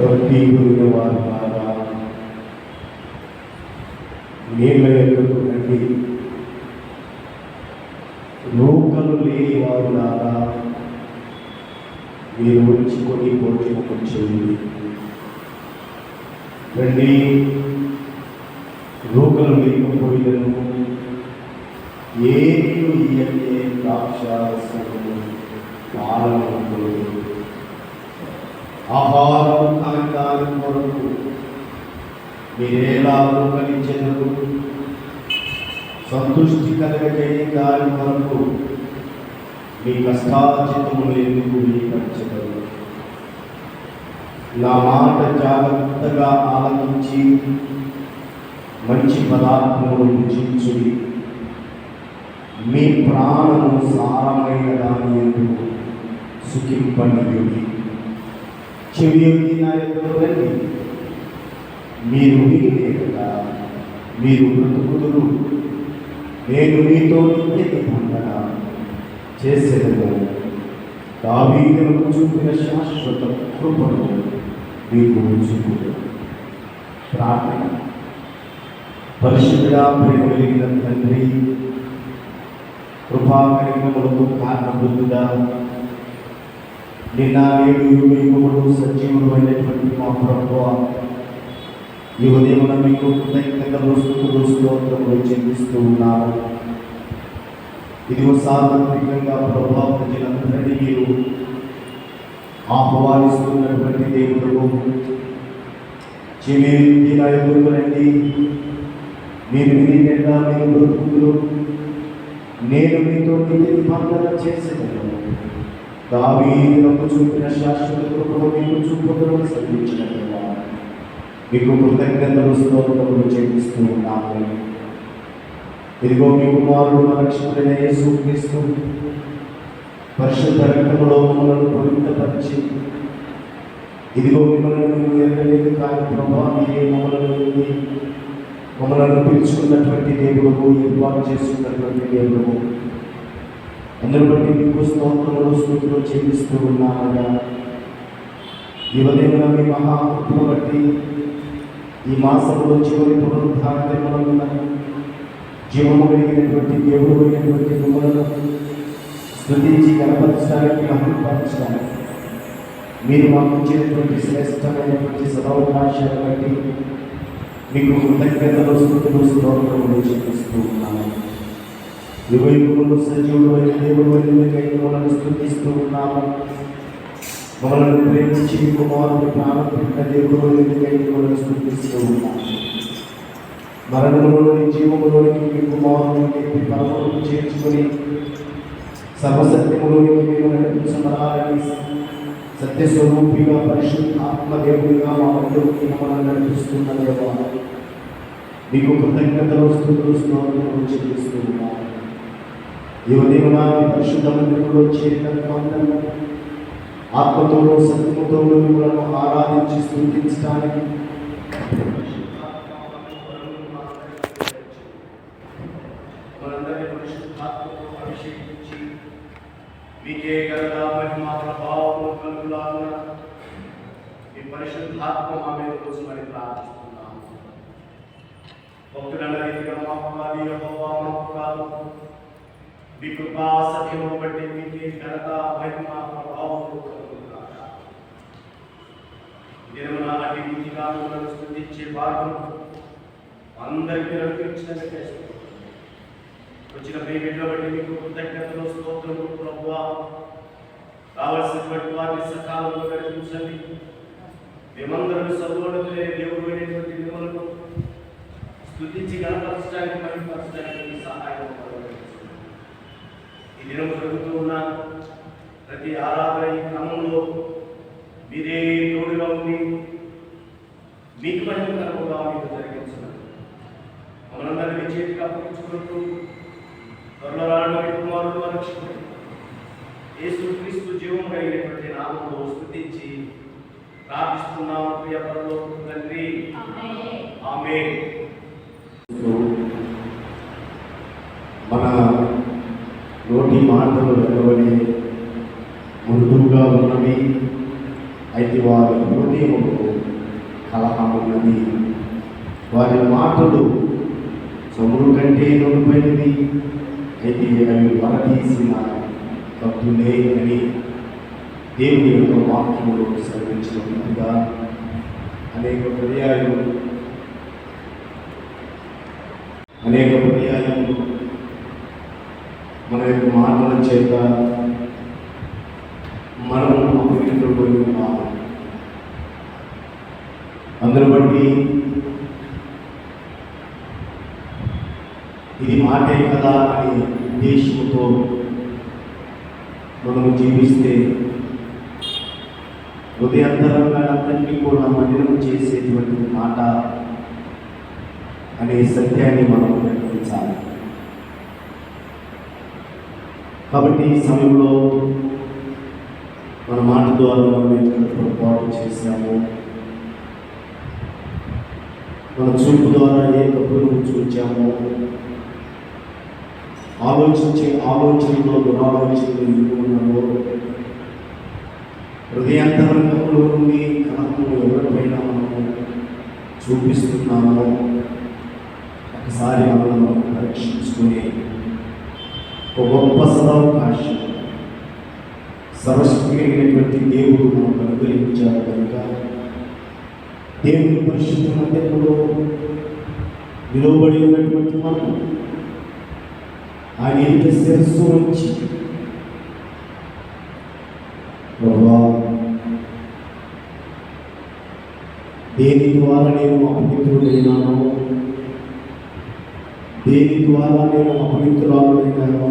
రొట్టి గురిన వారు కాగా నీళ్ళ ఎదురు రండి, నూకలు లేని వారు లాగా మీరు ఉంచుకొని భోజనం చేయండి. రండి, నూకలు లేకపోయినను ఏమీ ఇయ్యంటే ద్రాక్షారసము పాలనలు ఆహారం కాని కొరకు మీరేలా కలిచెదరు, సంతృష్టి కలగజేయ దాని కొరకు మీ కష్టార్జితములు ఎందుకు వీపరచగలరు? నా మాట జాగ్రత్తగా ఆలకించి మంచి పదార్థములు రుచించుడి, మీ ప్రాణము సారమైన దాని ఎందుకు సుఖింపనియుడి. చెవి నా ఎదురు రండి, మీరు వినలేదా మీరు బ్రతుకుదురు. నేను మీతో నిత్య నిబంధన చేసేదను, దావీదునకు చూపిన శాశ్వత కృపను మీకు చూపుదు. ప్రార్థన. పరిశుద్ధ ప్రేమ కలిగిన తండ్రి, కృపాకరికములకు కారణబుద్ధుడా, నిన్న నేడు యుగములు సజీవుడు అయినటువంటి మా ప్రభువా, ఈ ఉదయమున మీకు కృతజ్ఞతలు స్తుతులు స్తోత్రములు చెల్లిస్తూ ఉన్నారు. ఇదిగో సార్వత్రికంగా ప్రభువా ప్రజలందరినీ మీరు ఆహ్వానిస్తున్నటువంటి దేవుడు, చెవి నా ఎదురు రండి, మీరు వినిగా మీరు బ్రతుకులు, నేను మీతో నిబంధన చేసేదను, దావీదునకు చూపిన శాశ్వత కృపను మీకు చూపుదలను సంధించిన మీకు కృతజ్ఞతలు స్తోత్రములు చెల్లిస్తూ ఉన్నాము. ఇదిగో మీ కుమారుడు రక్షకుడైన యేసుక్రీస్తు పరిశుద్ధ రక్తములో మమ్మల్ని పవిత్రపరిచి, ఇదిగో మిమ్మల్ని ఎరగలేదు కానీ ప్రభా మీరే మమ్మల్ని పిలుచుకున్నటువంటి దేవుడు, ఏర్పాటు చేసుకున్నటువంటి దేవుడు, అందరూ బట్టి మీకు స్తోత్రములు స్తుతులు చెల్లిస్తూ ఉన్నామయ్యా. ఈ ఉదయమున మీ మహాకృపను బట్టి ఈ మాసంలో చివరి పునరుద్ధారణ జీవము కలిగినటువంటి దేవుడు అయినటువంటి మిమ్మలను స్తుతించి కనపరచడానికి అభిపరచడానికి మీరు మాకు ఇచ్చినటువంటి శ్రేష్టమైనటువంటి సదవకాశాన్ని బట్టి మీకు కృతజ్ఞతలు స్తుతులు స్తోత్రములు చెల్లిస్తూ ఉన్నాము. యుగయుగములు సజీవుడు అయిన దేవుడు అయిన స్తుతిస్తూ ఉన్నాము. మమ్మల్ని ప్రేమించి కుమారుడు ప్రారంభించిన దేవుడు అయిన స్తుతిస్తూ ఉన్నాము. మరణంలోని జీవములోనికి మీ కుమారుని పరమకు చేర్చుకొని సర్వసత్యములోనికి మేము నడిపించబడాలని సత్యస్వరూపిగా పరిశుద్ధ ఆత్మదేవుడిగా మా వద్దకు మమ్మల్ని నడిపిస్తున్న దేవా, మీకు కృతజ్ఞతలు స్తుతులు స్తోత్రములు చెల్లిస్తూ ఉన్నాము. ఈ ఉదయం పరిశుద్ధ మందిరంలో చేరిన ఆత్మతోనూ సత్యముతో మిమ్మల్ని ఆరాధించి స్తుతించడానికి మనందరి పరిశుద్ధాత్మతో అభిషేకించి మీకే ఘనత మహిమ ప్రభావము కలుగులాగున మీ పరిశుద్ధాత్మ మా మీద కోసమని ప్రార్థిస్తున్నాము. భక్తుల రీతిగా మాకు యెహోవా మాకు కాదు, మీ కృపా సత్యమును బట్టి మీకే ఘనత మహిమ ప్రభావము కలుగుగాక. దినమున అతి రీతిగా మిమ్మల్ని స్తుతించే భాగ్యం అందరికీ అనుగ్రహించినట్లే వచ్చిన ప్రేమికుల బట్టి మీకు కృతజ్ఞతలు స్తోత్రములు ప్రభువా. కావలసినటువంటి వారిని సకాలంలో నడిపించండి. మేమందరం సర్వోన్నతులైన దేవుడు అయినటువంటి మిమ్మల్ని స్తుతించి గణపరచడానికి మహిమపరచడానికి సహాయం ఈ దినం జరుగుతూ ఉన్న ప్రతి ఆరాధన ఈ క్రమంలో మీరే తోడుగా ఉండి మీకు మహిమకరముగా మీకు జరిగించున్నారు. మనందరినీ చేతికి అప్పగించుకుంటూ త్వరలో రానున్న కుమారుడు రక్షకుడు యేసుక్రీస్తు జీవం కలిగినటువంటి నామములో స్తుతించి ప్రార్థిస్తున్నాము. ప్రియ పరలోక తండ్రి, ఆమేన్. మన నోటి మాటలు వెలువడి మృదువుగా ఉన్నవి, అయితే వారి హృదయములో కలహమున్నది, వారి మాటలు చమురు కంటే నూనెపోయినది, అయితే అవి వరదీసిన కత్తులే అని దేవుని యొక్క వాక్యములు సెలవించినట్టుగా అనేక పర్యాయములు మన యొక్క మాటల చేత మనం అపవిత్రులై ఉన్నాము. అందును బట్టి ఇది మాటే కదా అనే ఉద్దేశంతో మనము జీవిస్తే హృదయాంతరంగానందరినీ కూడా మలినం చేసేటువంటి మాట అనే సత్యాన్ని మనం గ్రహించాలి. కాబట్టి ఈ సమయంలో మన మాట ద్వారా మనం ఎక్కడ పొరపాటు చేశాము, మన చూపు ద్వారా ఏ తప్పులు చూచాము, ఆలోచనలో దురాలోచనలు ఎన్ని ఉన్నాయో, హృదయాంతరంగంలో నుండి కలహము ఎవరిపైన మనము చూపిస్తున్నామో ఒకసారి మనం పరీక్షించుకునే ఒక గొప్ప సదవకాశం సర్వశక్తి కలిగినటువంటి దేవుడు మనకు అనుగ్రహించారు కనుక దేవుని పరిశుద్ధ మందిరంలో నిలవబడి ఉన్నటువంటి మనం ఆయన ఎంత శిరస్సు వచ్చి ప్రభువా, దేని ద్వారా నేను అపవిత్రుడైనానో, దేని ద్వారా నేను అపవిత్రురాలుడైనానో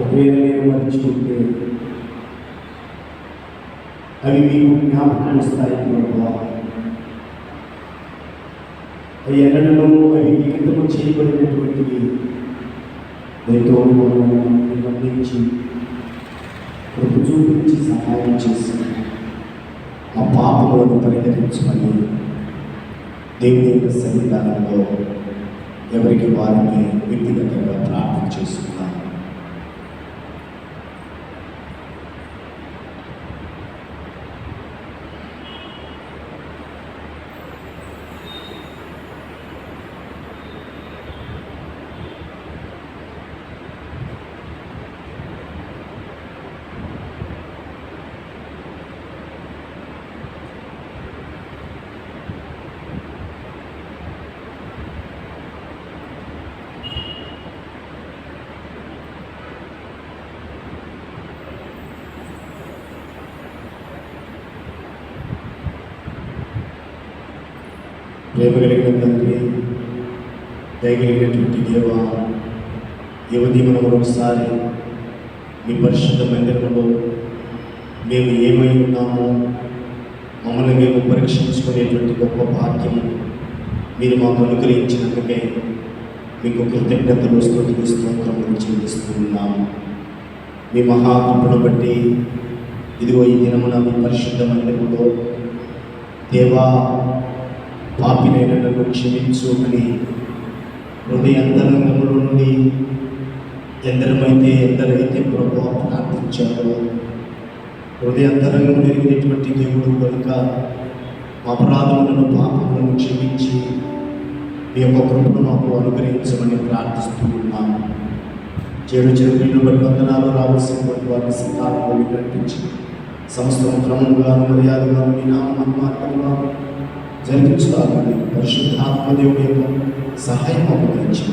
ఒకవేళ నేను మర్చిపోతే అవి మీకు జ్ఞాపకం వస్తాయి ప్రభువా. అవి ఎన్నడూ అవి లిఖితము చేయబడినటువంటివి. దయతో నిబంధించి కృప చూపించి సహాయం చేసి ఆ పాపములను పరిహరించమని దేవుని యొక్క సన్నిధానంలో ఎవరికి వారిని వ్యక్తిగతంగా ప్రార్థన చేసుకున్నాను. ప్రేమ కలిగిన తండ్రి, దయగలిగినటువంటి దేవ, యువదీమను మరొకసారి మీ పరిశుద్ధ మందిరంలో మేము ఏమై ఉన్నామో మమ్మల్ని మేము పరీక్షించుకునేటువంటి గొప్ప భాగ్యము మీరు మాకు అనుగ్రహించినందుకే మీకు కృతజ్ఞతలు స్తుతులు స్తోత్రములు చెల్లిస్తూ ఉన్నాము. మీ మహాకృపను బట్టి ఇదిగో ఈ దినమున మీ పరిశుద్ధ మందిరంలో దేవా, పాపినైన నన్ను క్షమించు అని హృదయాంతరంగంలో నుండి ఎందరైతే ప్రభువా ప్రార్థించారో, హృదయాంతరంగం జరిగినటువంటి దేవుడు కనుక అపరాధములను పాపములను క్షమించి మీ యొక్క కృపను మాకు అనుగ్రహించమని ప్రార్థిస్తూ ఉన్నాము. చెడు బట్టి వందనాలు రావాల్సినటువంటి వారిని సకాలంలో వికటించి సమస్తం క్రమంగా మర్యాదగా మీ నామమాత్రంగా జరిగించుకోవాలని పరిశుద్ధాత్మదేవుడి యొక్క సహాయం అనుగ్రహించి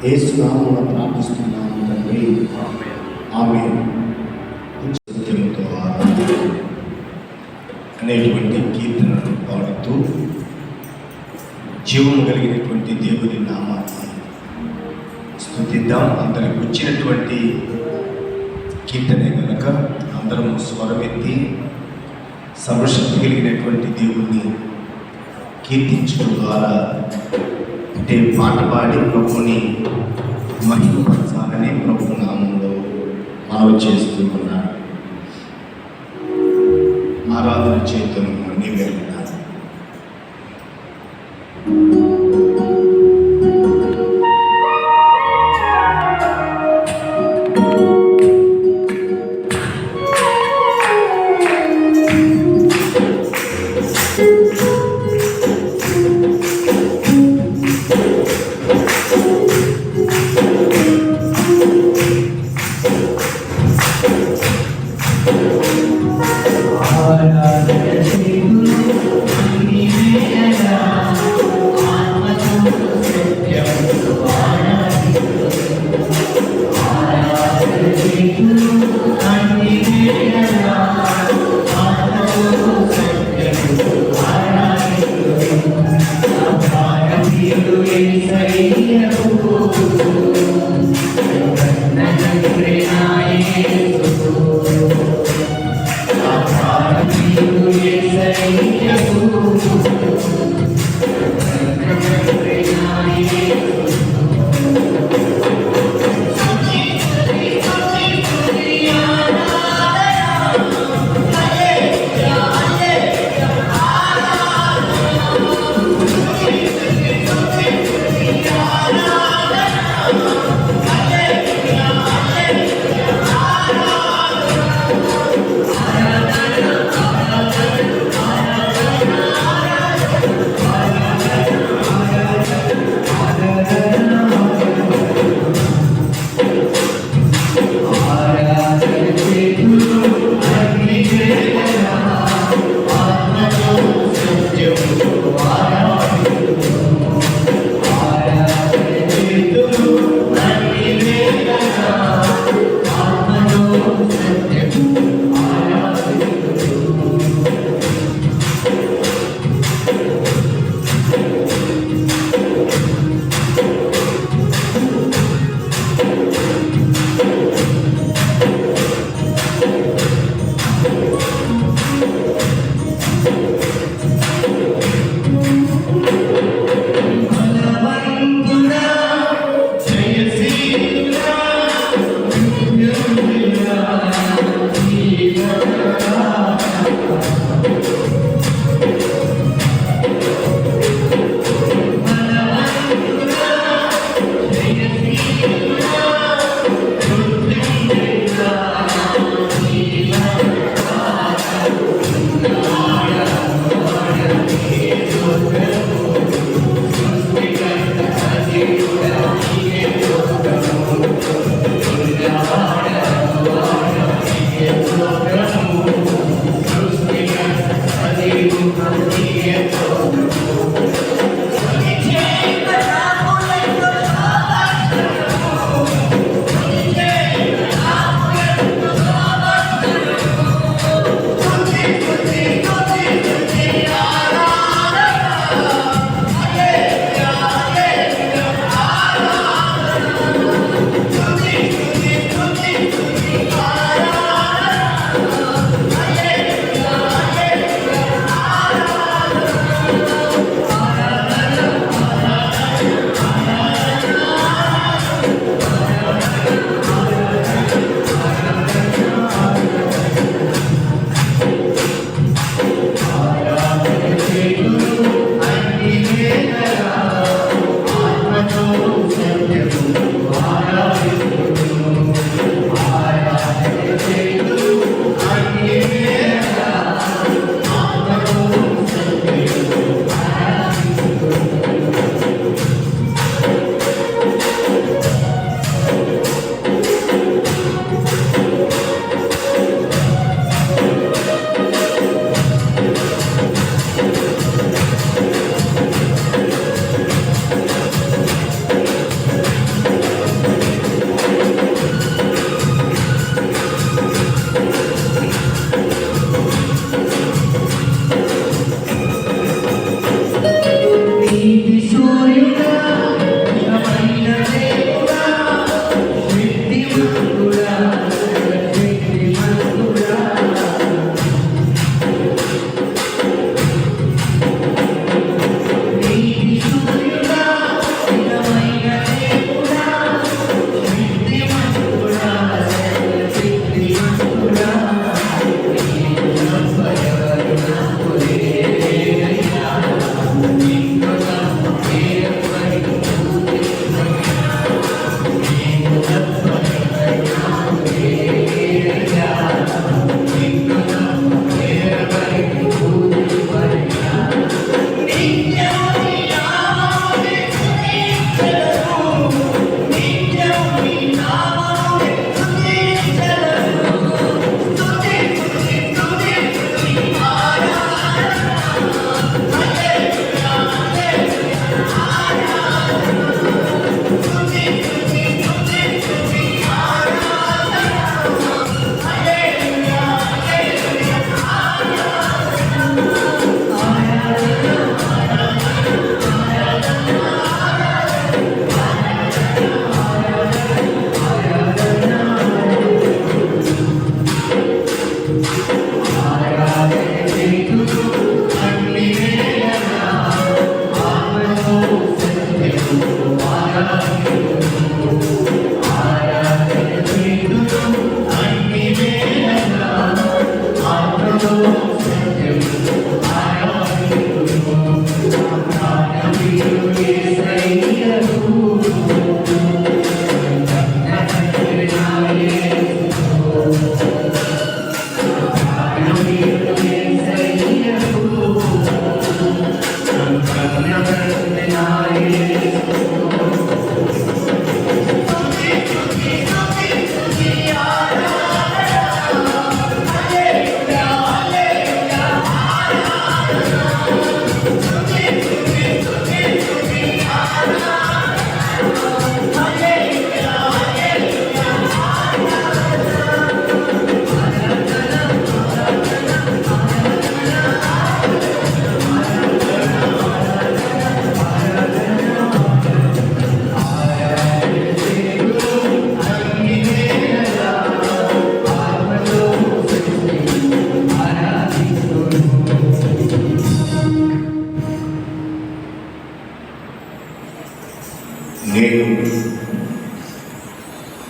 యేసు నామమున ప్రార్థిస్తున్నాము తండ్రి, ఆమేన్. అనేటువంటి కీర్తనను పాడుతూ జీవము కలిగినటువంటి దేవుని నామాన్ని స్తుతిద్దాం. అందరికి వచ్చినటువంటి కీర్తనే కనుక అందరం స్వరమెత్తి సర్వశక్తి కలిగినటువంటి దేవుణ్ణి కీర్తించడం ద్వారా అంటే పాట పాడి ప్రభుని మహిమపరచాలని ప్రభు నామంలో మనవి చేస్తూ ఉన్నాడు. ఆరాధన చేతులను నీవెళ్ళినారు.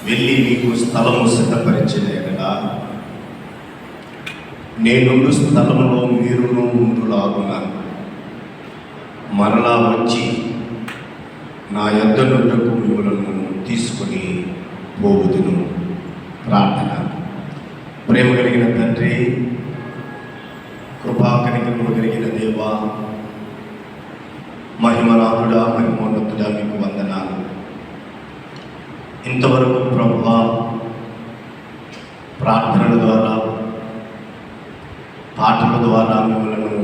వెళ్ళి మీకు స్థలము సిద్ధపరిచిన ఎడల నేనుండు స్థలంలో మీరును ఉండులాగున మరలా వచ్చి నా యొద్ద నుండకు మిమ్మలను తీసుకొని పోవుదును. ప్రార్థన. ప్రేమ కలిగిన తండ్రి, కృపా కనికరము కలిగిన దేవా, మహిమనాథుడా, మహిమోన్నతుడా, మీకు వందనాలు. ఇంతవరకు ప్రభువా ప్రార్థనల ద్వారా, పాటల ద్వారా మిమ్మల్ని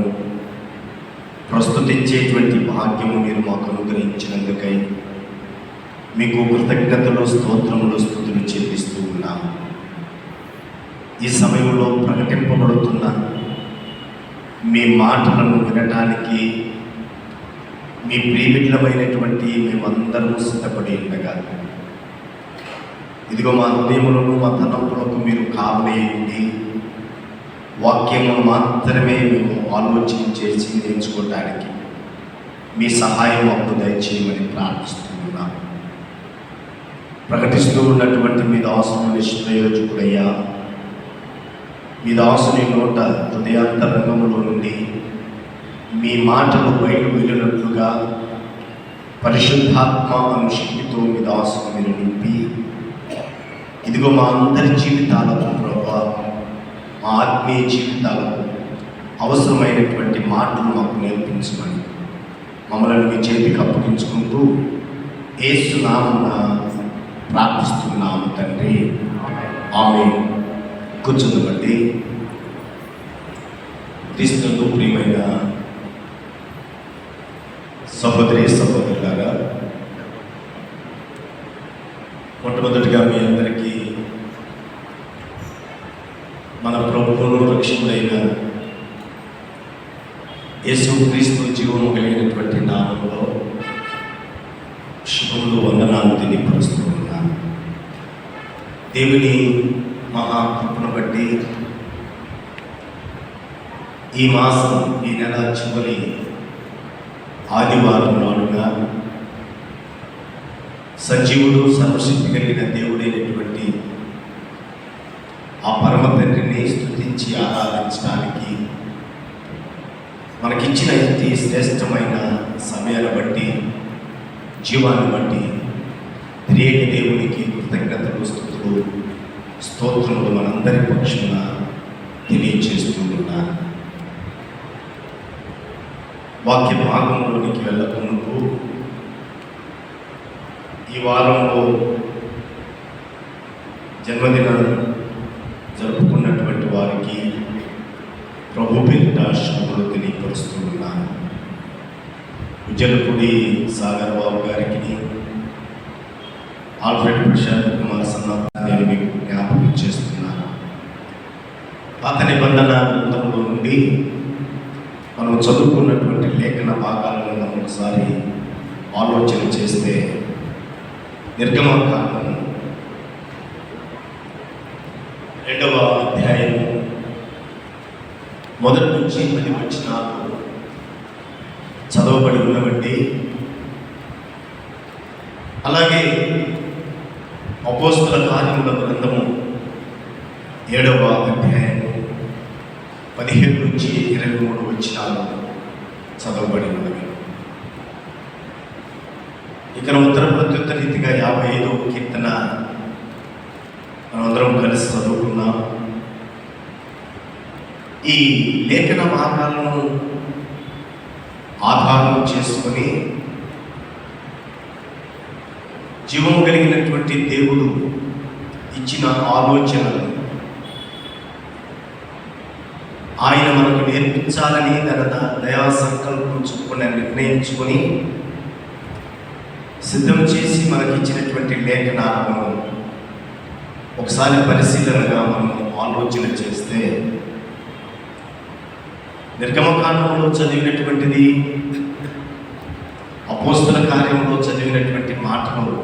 ప్రస్తుతించేటువంటి భాగ్యము మీరు మాకు అనుగ్రహించినందుకై మీకు కృతజ్ఞతలు, స్తోత్రములు, స్తుతులు చెల్లిస్తూ ఉన్నాము. ఈ సమయంలో ప్రకటింపబడుతున్న మీ మాటలను వినటానికి మీ ప్రియబిడ్డలమైనటువంటి మేమందరము సిద్ధపడి ఉండగా, ఇదిగో మా హృదయములను, మా తలంపులకు మీరు కావలేయండి. వాక్యమును మాత్రమే మేము ఆలోచన చేసి నేర్చుకోవటానికి మీ సహాయం మాకు దయచేయమని ప్రార్థిస్తున్నాం. ప్రకటిస్తూ ఉన్నటువంటి మీ దాసుని నిష్ప్రయోజకుడయ్యా, మీ దాసుని నోట హృదయాంతరంగములో నుండి మీ మాటలు బయటకు వెళ్ళినట్లుగా పరిశుద్ధాత్మ అనుశక్తితో మీ దాసుని మీరు నింపి, ఇదిగో మా అందరి జీవితాలకు ప్రభువా, మా ఆత్మీయ జీవితాలకు అవసరమైనటువంటి మాటలు మాకు నేర్పించమని మమ్మల్ని మీ చేతికి అప్పగించుకుంటూ యేసు నామమున ప్రార్థిస్తున్నాము తండ్రి. ఆమేన్. కూర్చుందండి. క్రీస్తునందు ప్రియమైన సహోదరి సహోదరులారా, మొట్టమొదటిగా మీ అందరికీ మన ప్రభువును రక్షకుడైన యేసుక్రీస్తు జీవము కలిగినటువంటి నామములో శుభములు, వందనాలు తెలియపరుస్తూ ఉన్నాను. దేవుని మహాకృపను బట్టి ఈ మాసం, ఈ నెల చివరి ఆదివారం నాడుగా సజీవుడు, సర్వశక్తి కలిగిన దేవుడైనటువంటి ఆ పరమ తండ్రిని స్తుతించి ఆరాధించడానికి మనకిచ్చిన ఈ శ్రేష్టమైన సమయాన్ని బట్టి, జీవాన్ని బట్టి త్రియేక దేవునికి కృతజ్ఞతలు, స్తుతులు, స్తోత్రములు మనందరి పక్షాన తెలియచేస్తూ ఉన్నాను. వాక్య భాగంలోనికి వెళ్ళకముందు ఈ వారంలో జన్మదినాలు జరుపుకున్నటువంటి వారికి ప్రభు పేరిట శుభములు తెలియపరుస్తూ ఉన్నాను. ఉజ్జలపూడి సాగర్ బాబు గారికి, ఆల్ఫ్రెడ్ ప్రశాంత్ కుమార్ సన్నాథ్ నేను మీకు జ్ఞాపకం చేస్తున్నాను. పాత నిబంధన గ్రంథంలో నుండి మనం చదువుకున్నటువంటి లేఖన భాగాలను మనం ఒకసారి ఆలోచన చేస్తే, నిర్గమకాండము 2వ అధ్యాయము 1 నుంచి 10 వచనాలు చదవబడి ఉన్నవండి. అలాగే అపోస్తల కార్యముల గ్రంథము 7వ అధ్యాయము 17 నుంచి 23 వచనాలు చదవబడి ఉన్నవి. ఇక్కడ ఉత్తర ప్రత్యుత్తర రీతిగా 55వ కీర్తన మనమందరం కలిసి చదువుకున్నాం. ఈ లేఖన భాగాలను ఆధారం చేసుకొని జీవము కలిగినటువంటి దేవుడు ఇచ్చిన ఆలోచనలు ఆయన మనకు నేర్పించాలని తన దయా సంకల్పం చొప్పున నిర్ణయించుకొని సిద్ధం చేసి మనకిచ్చినటువంటి లేఖనాలను ఒకసారి పరిశీలనగా మనం ఆలోచన చేస్తే, నిర్గమకాండంలో చదివినటువంటిది, అపోస్తల కార్యంలో చదివినటువంటి మాటలు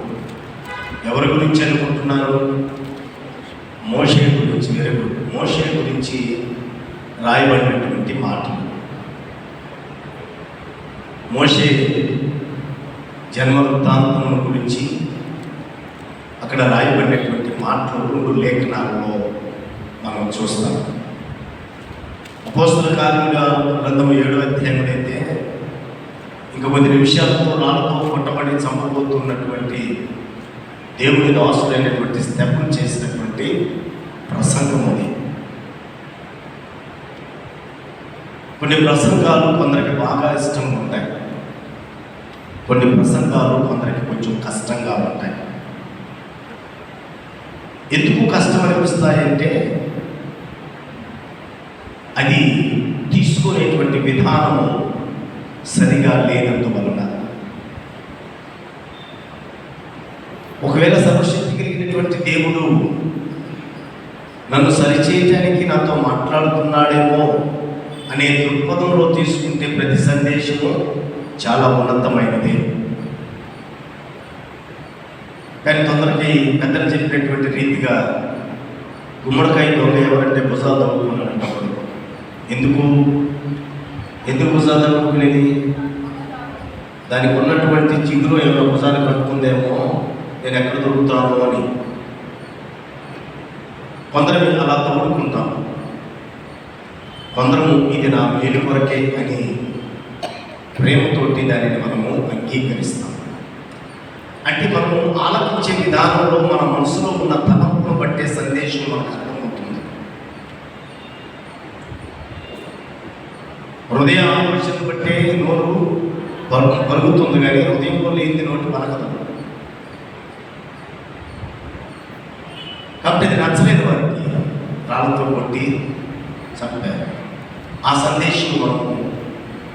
ఎవరి గురించి అనుకుంటున్నారు? మోషే గురించి, మోషే గురించి రాయబడినటువంటి మాటలు. మోషే జన్మ వృత్తాంతం గురించి, అక్కడ అక్కడ రాయబడినటువంటి మాటలు 2 లేఖనాల్లో మనం చూస్తాం. అపోస్తల కార్యముల గ్రంథం 7వ అధ్యాయంలో అయితే ఇంకా కొద్ది నిమిషాలతో రాళ్ళతో కొట్టబడి చంపబోతున్నటువంటి దేవుని దాసుడైనటువంటి స్తెఫను చేసినటువంటి ప్రసంగం అది. కొన్ని ప్రసంగాలు కొందరికి బాగా ఇష్టంగా ఉంటాయి, కొన్ని ప్రసంగాలు కొందరికి కొంచెం కష్టంగా ఉంటాయి. ఎందుకు కష్టం అనిపిస్తాయంటే అది తీసుకునేటువంటి విధానము సరిగా లేనందువలన. ఒకవేళ సర్వశక్తి కలిగినటువంటి దేవుడు నన్ను సరిచేయటానికి నాతో మాట్లాడుతున్నాడేమో అనే దృక్పథంలో తీసుకుంటే ప్రతి సందేశము చాలా ఉన్నతమైనది. కానీ తొందరకి పెద్దలు చెప్పినటువంటి రీతిగా గుమ్మడికాయ దొంగ ఎవరంటే భుజాలు తగ్గుకున్నాడు. ఎందుకు భుజాలు తగ్గుకునేది? దానికి ఉన్నటువంటి చిగురు ఎవరో భుజాలు కట్టుకుందేమో, నేను ఎక్కడ దొరుకుతాను అని. కొందరు అలా తగులుకుంటాం, కొందరు ఇది నా మేలు కొరకే అని ప్రేమతోటి దానిని మనము అంగీకరిస్తాం. అంటే మనము ఆలోచించే విధానంలో మన మనసులో ఉన్న తలంపును బట్టే సందేశం మనకు అర్థమవుతుంది. హృదయ ఆలోచన బట్టే నోరు పలుకుతుంది, కానీ హృదయంలో లేని నోటి పలకదు. కాబట్టి ఇది నచ్చలేదు వారికి, రాళ్ళతో కొట్టి చంపారు. ఆ సందేశం మనము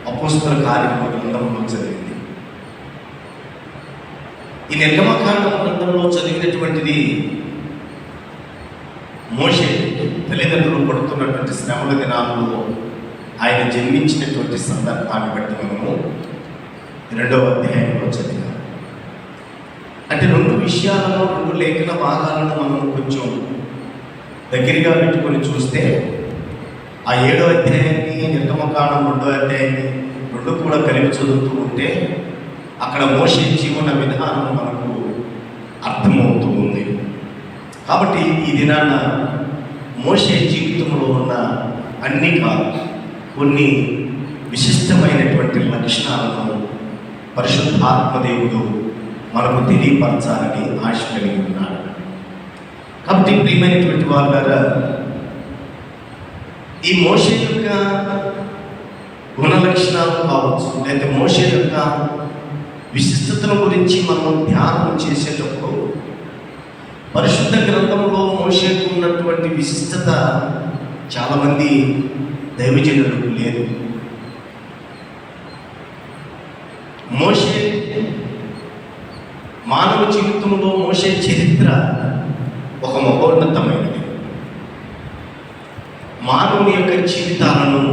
అపోస్తల కార్యముల గ్రంథంలో చదివింది. ఈ నిర్గమకాండం గ్రంథంలో చదివినటువంటిది మోషే తల్లిదండ్రులు పడుతున్నటువంటి శ్రమల దినాల్లో ఆయన జన్మించినటువంటి సందర్భాన్ని బట్టి మనము 2వ అధ్యాయంలో చదివాం. అంటే 2 విషయాలను, 2 లేఖన భాగాలను మనం కొంచెం దగ్గరగా పెట్టుకొని చూస్తే ఆ 7వ అధ్యాయాన్ని, నిర్గమకాండం 2వ అధ్యాయాన్ని 2 కూడా కలిపి చదువుతూ ఉంటే అక్కడ మోషే జీవన విధానం మనకు అర్థమవుతూ ఉంది. కాబట్టి ఈ దినాన మోషే జీవితంలో ఉన్న అన్ని కాదు, కొన్ని విశిష్టమైనటువంటి లక్షణాలను పరిశుద్ధాత్మదేవుడు మనకు తెలియపరచాలని ఆశ కలిగి ఉన్నాడు. కాబట్టి ప్రియమైనటువంటి వారు గారా, ఈ మోషే యొక్క గుణ లక్షణాలు కావచ్చు, లేదా మోషే యొక్క విశిష్టతల గురించి మనం ధ్యానం చేసేటప్పుడు పరిశుద్ధ గ్రంథంలో మోషేకు ఉన్నటువంటి విశిష్టత చాలామంది దైవజనులకు లేదు. మోషే మానవ జీవితంలో మోషే చరిత్ర ఒక మహోన్నతమైనది. మానవుని యొక్క జీవితాలను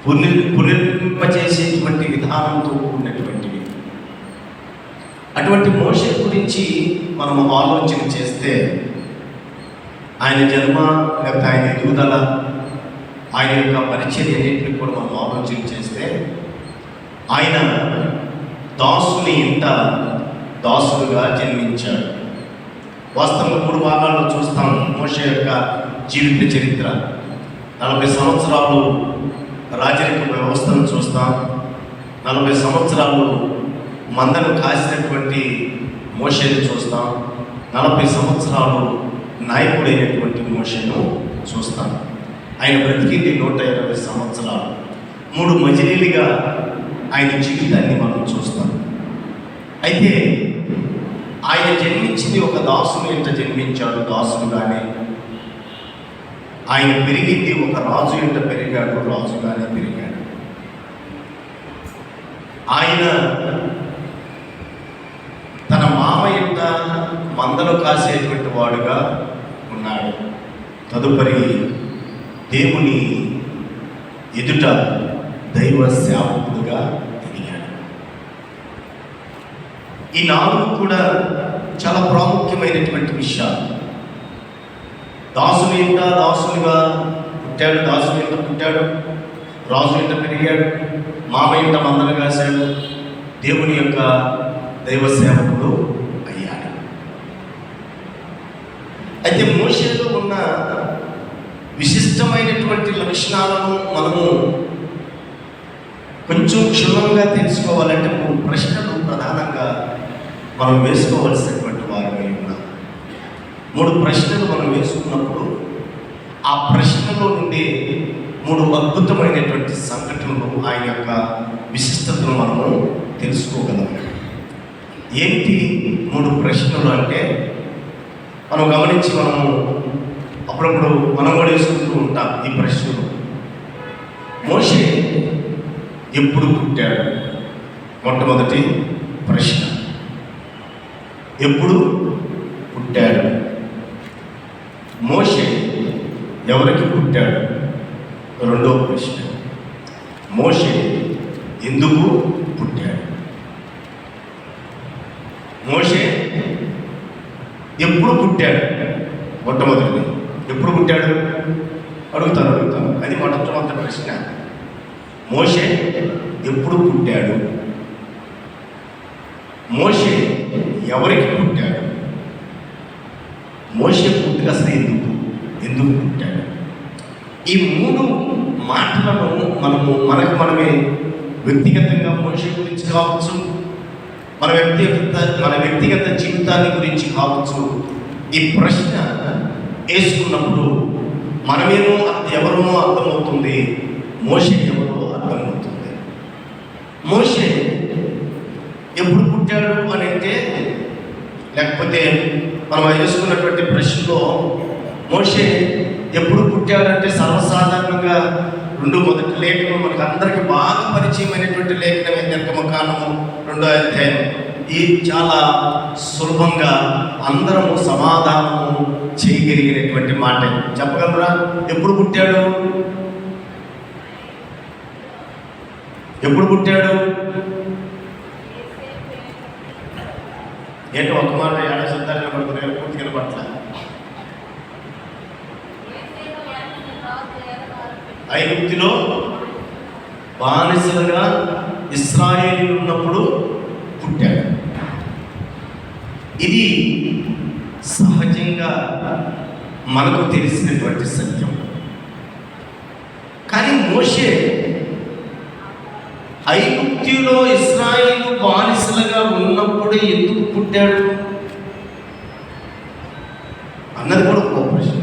పునర్వింపచేసేటువంటి విధానంతో కూడినటువంటివి. అటువంటి మోషే గురించి మనము ఆలోచన చేస్తే ఆయన జన్మ, లేకపోతే ఆయన ఎదుగుదల, ఆయన యొక్క పరిచర్య అన్నింటినీ కూడా మనం ఆలోచన చేస్తే ఆయన దాసుని ఇంట దాసుడుగా జన్మించాడు. వాస్తవంగా 3 భాగాల్లో చూస్తాం మోషే యొక్క జీవిత చరిత్ర. 40 సంవత్సరాలు రాజరిక వ్యవస్థను చూస్తాం, 40 సంవత్సరాలు మందను కాసినటువంటి మోషేను చూస్తాం, 40 సంవత్సరాలు నాయకుడైనటువంటి మోషేను చూస్తాం. ఆయన బ్రతికింది 120 సంవత్సరాలు. 3 మజిలీలుగా ఆయన జీవితాన్ని మనం చూస్తాం. అయితే ఆయన జన్మించింది ఒక దాసుని ఇంట జన్మించాడు, దాసుడుగానే. ఆయన పెరిగింది ఒక రాజు ఇంట పెరిగాడు, రాజుగానే పెరిగాడు. ఆయన తన మామ ఇంట మందలు కాసేటువంటి వాడుగా ఉన్నాడు. తదుపరి దేవుని ఎదుట దైవ సేవకుడుగా ఎదిగాడు. ఈ 4 కూడా చాలా ప్రాముఖ్యమైనటువంటి విషయాలు. దాసుని ఇంట దాసునిగా పుట్టాడు, దాసుని ఇంట పుట్టాడు, రాజు ఇంట పెరిగాడు, మామ ఇంట మందలు కాశాడు, దేవుని యొక్క దైవ సేవకుడు అయ్యాడు. అయితే మోషేలో ఉన్న విశిష్టమైనటువంటి లక్షణాలను మనము కొంచెం క్షుణ్ణంగా తెలుసుకోవాలంటే 3 ప్రశ్నలు ప్రధానంగా మనం వేసుకోవలసినటువంటి వారమై ఉన్నాం. 3 ప్రశ్నలు మనం వేసుకున్నప్పుడు ఆ ప్రశ్నలో నుండి 3 అద్భుతమైనటువంటి సంఘటనలు, ఆయన యొక్క విశిష్టతను మనము తెలుసుకోగలం. ఏంటి 3 ప్రశ్నలు అంటే, మనం గమనించి మనము అప్పుడప్పుడు మనం కూడా వేసుకుంటూ ఉంటాం ఈ ప్రశ్నలు. మోషే ఎప్పుడు పుట్టాడు? మొట్టమొదటి ప్రశ్న. ఎప్పుడు పుట్టాడు? మోషే ఎవరికి పుట్టాడు? రెండో ప్రశ్న. మోషే ఎందుకు పుట్టాడు? మోషే ఎప్పుడు పుట్టాడు? మొట్టమొదటిది ఎప్పుడు పుట్టాడు అడుగుతాను. అది మొట్టమొదటి ప్రశ్న. మోషే ఎప్పుడు పుట్టాడు? మోషే ఎవరికి పుట్టాడు? మోషే పుట్టుక అసలు ఎందుకు పుట్టాడు? ఈ 3 మాటలను మనమే వ్యక్తిగతంగా మోషే గురించి కావచ్చు, మన వ్యక్తిగత జీవితాన్ని గురించి కావచ్చు, ఈ ప్రశ్న వేసుకున్నప్పుడు మనమేమో ఎవరో అర్థమవుతుంది, మోషే ఎవరో అర్థమవుతుంది. మోషే ఎప్పుడు పుట్టాడు అని అంటే, లేకపోతే మనం వేసుకున్నటువంటి ప్రశ్నలో మోషే ఎప్పుడు పుట్టాడంటే సర్వసాధారణంగా 2 మొదటి లేఖనం మనకు అందరికీ బాగా పరిచయమైనటువంటి లేఖనమే నిర్గమకాండము 2వ అధ్యాయం. ఈ చాలా సులభంగా అందరము సమాధానము చేయగలిగినటువంటి మాట. చెప్పగలరా ఎప్పుడు పుట్టాడు? ఎప్పుడు పుట్టాడు? ఏంటో ఒక మాట ఏడా శబ్దాలు పడుతున్నాయి, పూర్తిగా పట్ల. ఐగుప్తులో బానిసలుగా ఇశ్రాయేలీయులు ఉన్నప్పుడు పుట్టాడు. ఇది సహజంగా మనకు తెలిసినటువంటి సత్యం. కానీ మోషే ఐగుప్తులో ఇశ్రాయేలు బానిసలుగా ఉన్నప్పుడు ఎందుకు పుట్టాడు అన్నది కూడా ఒక ప్రశ్న.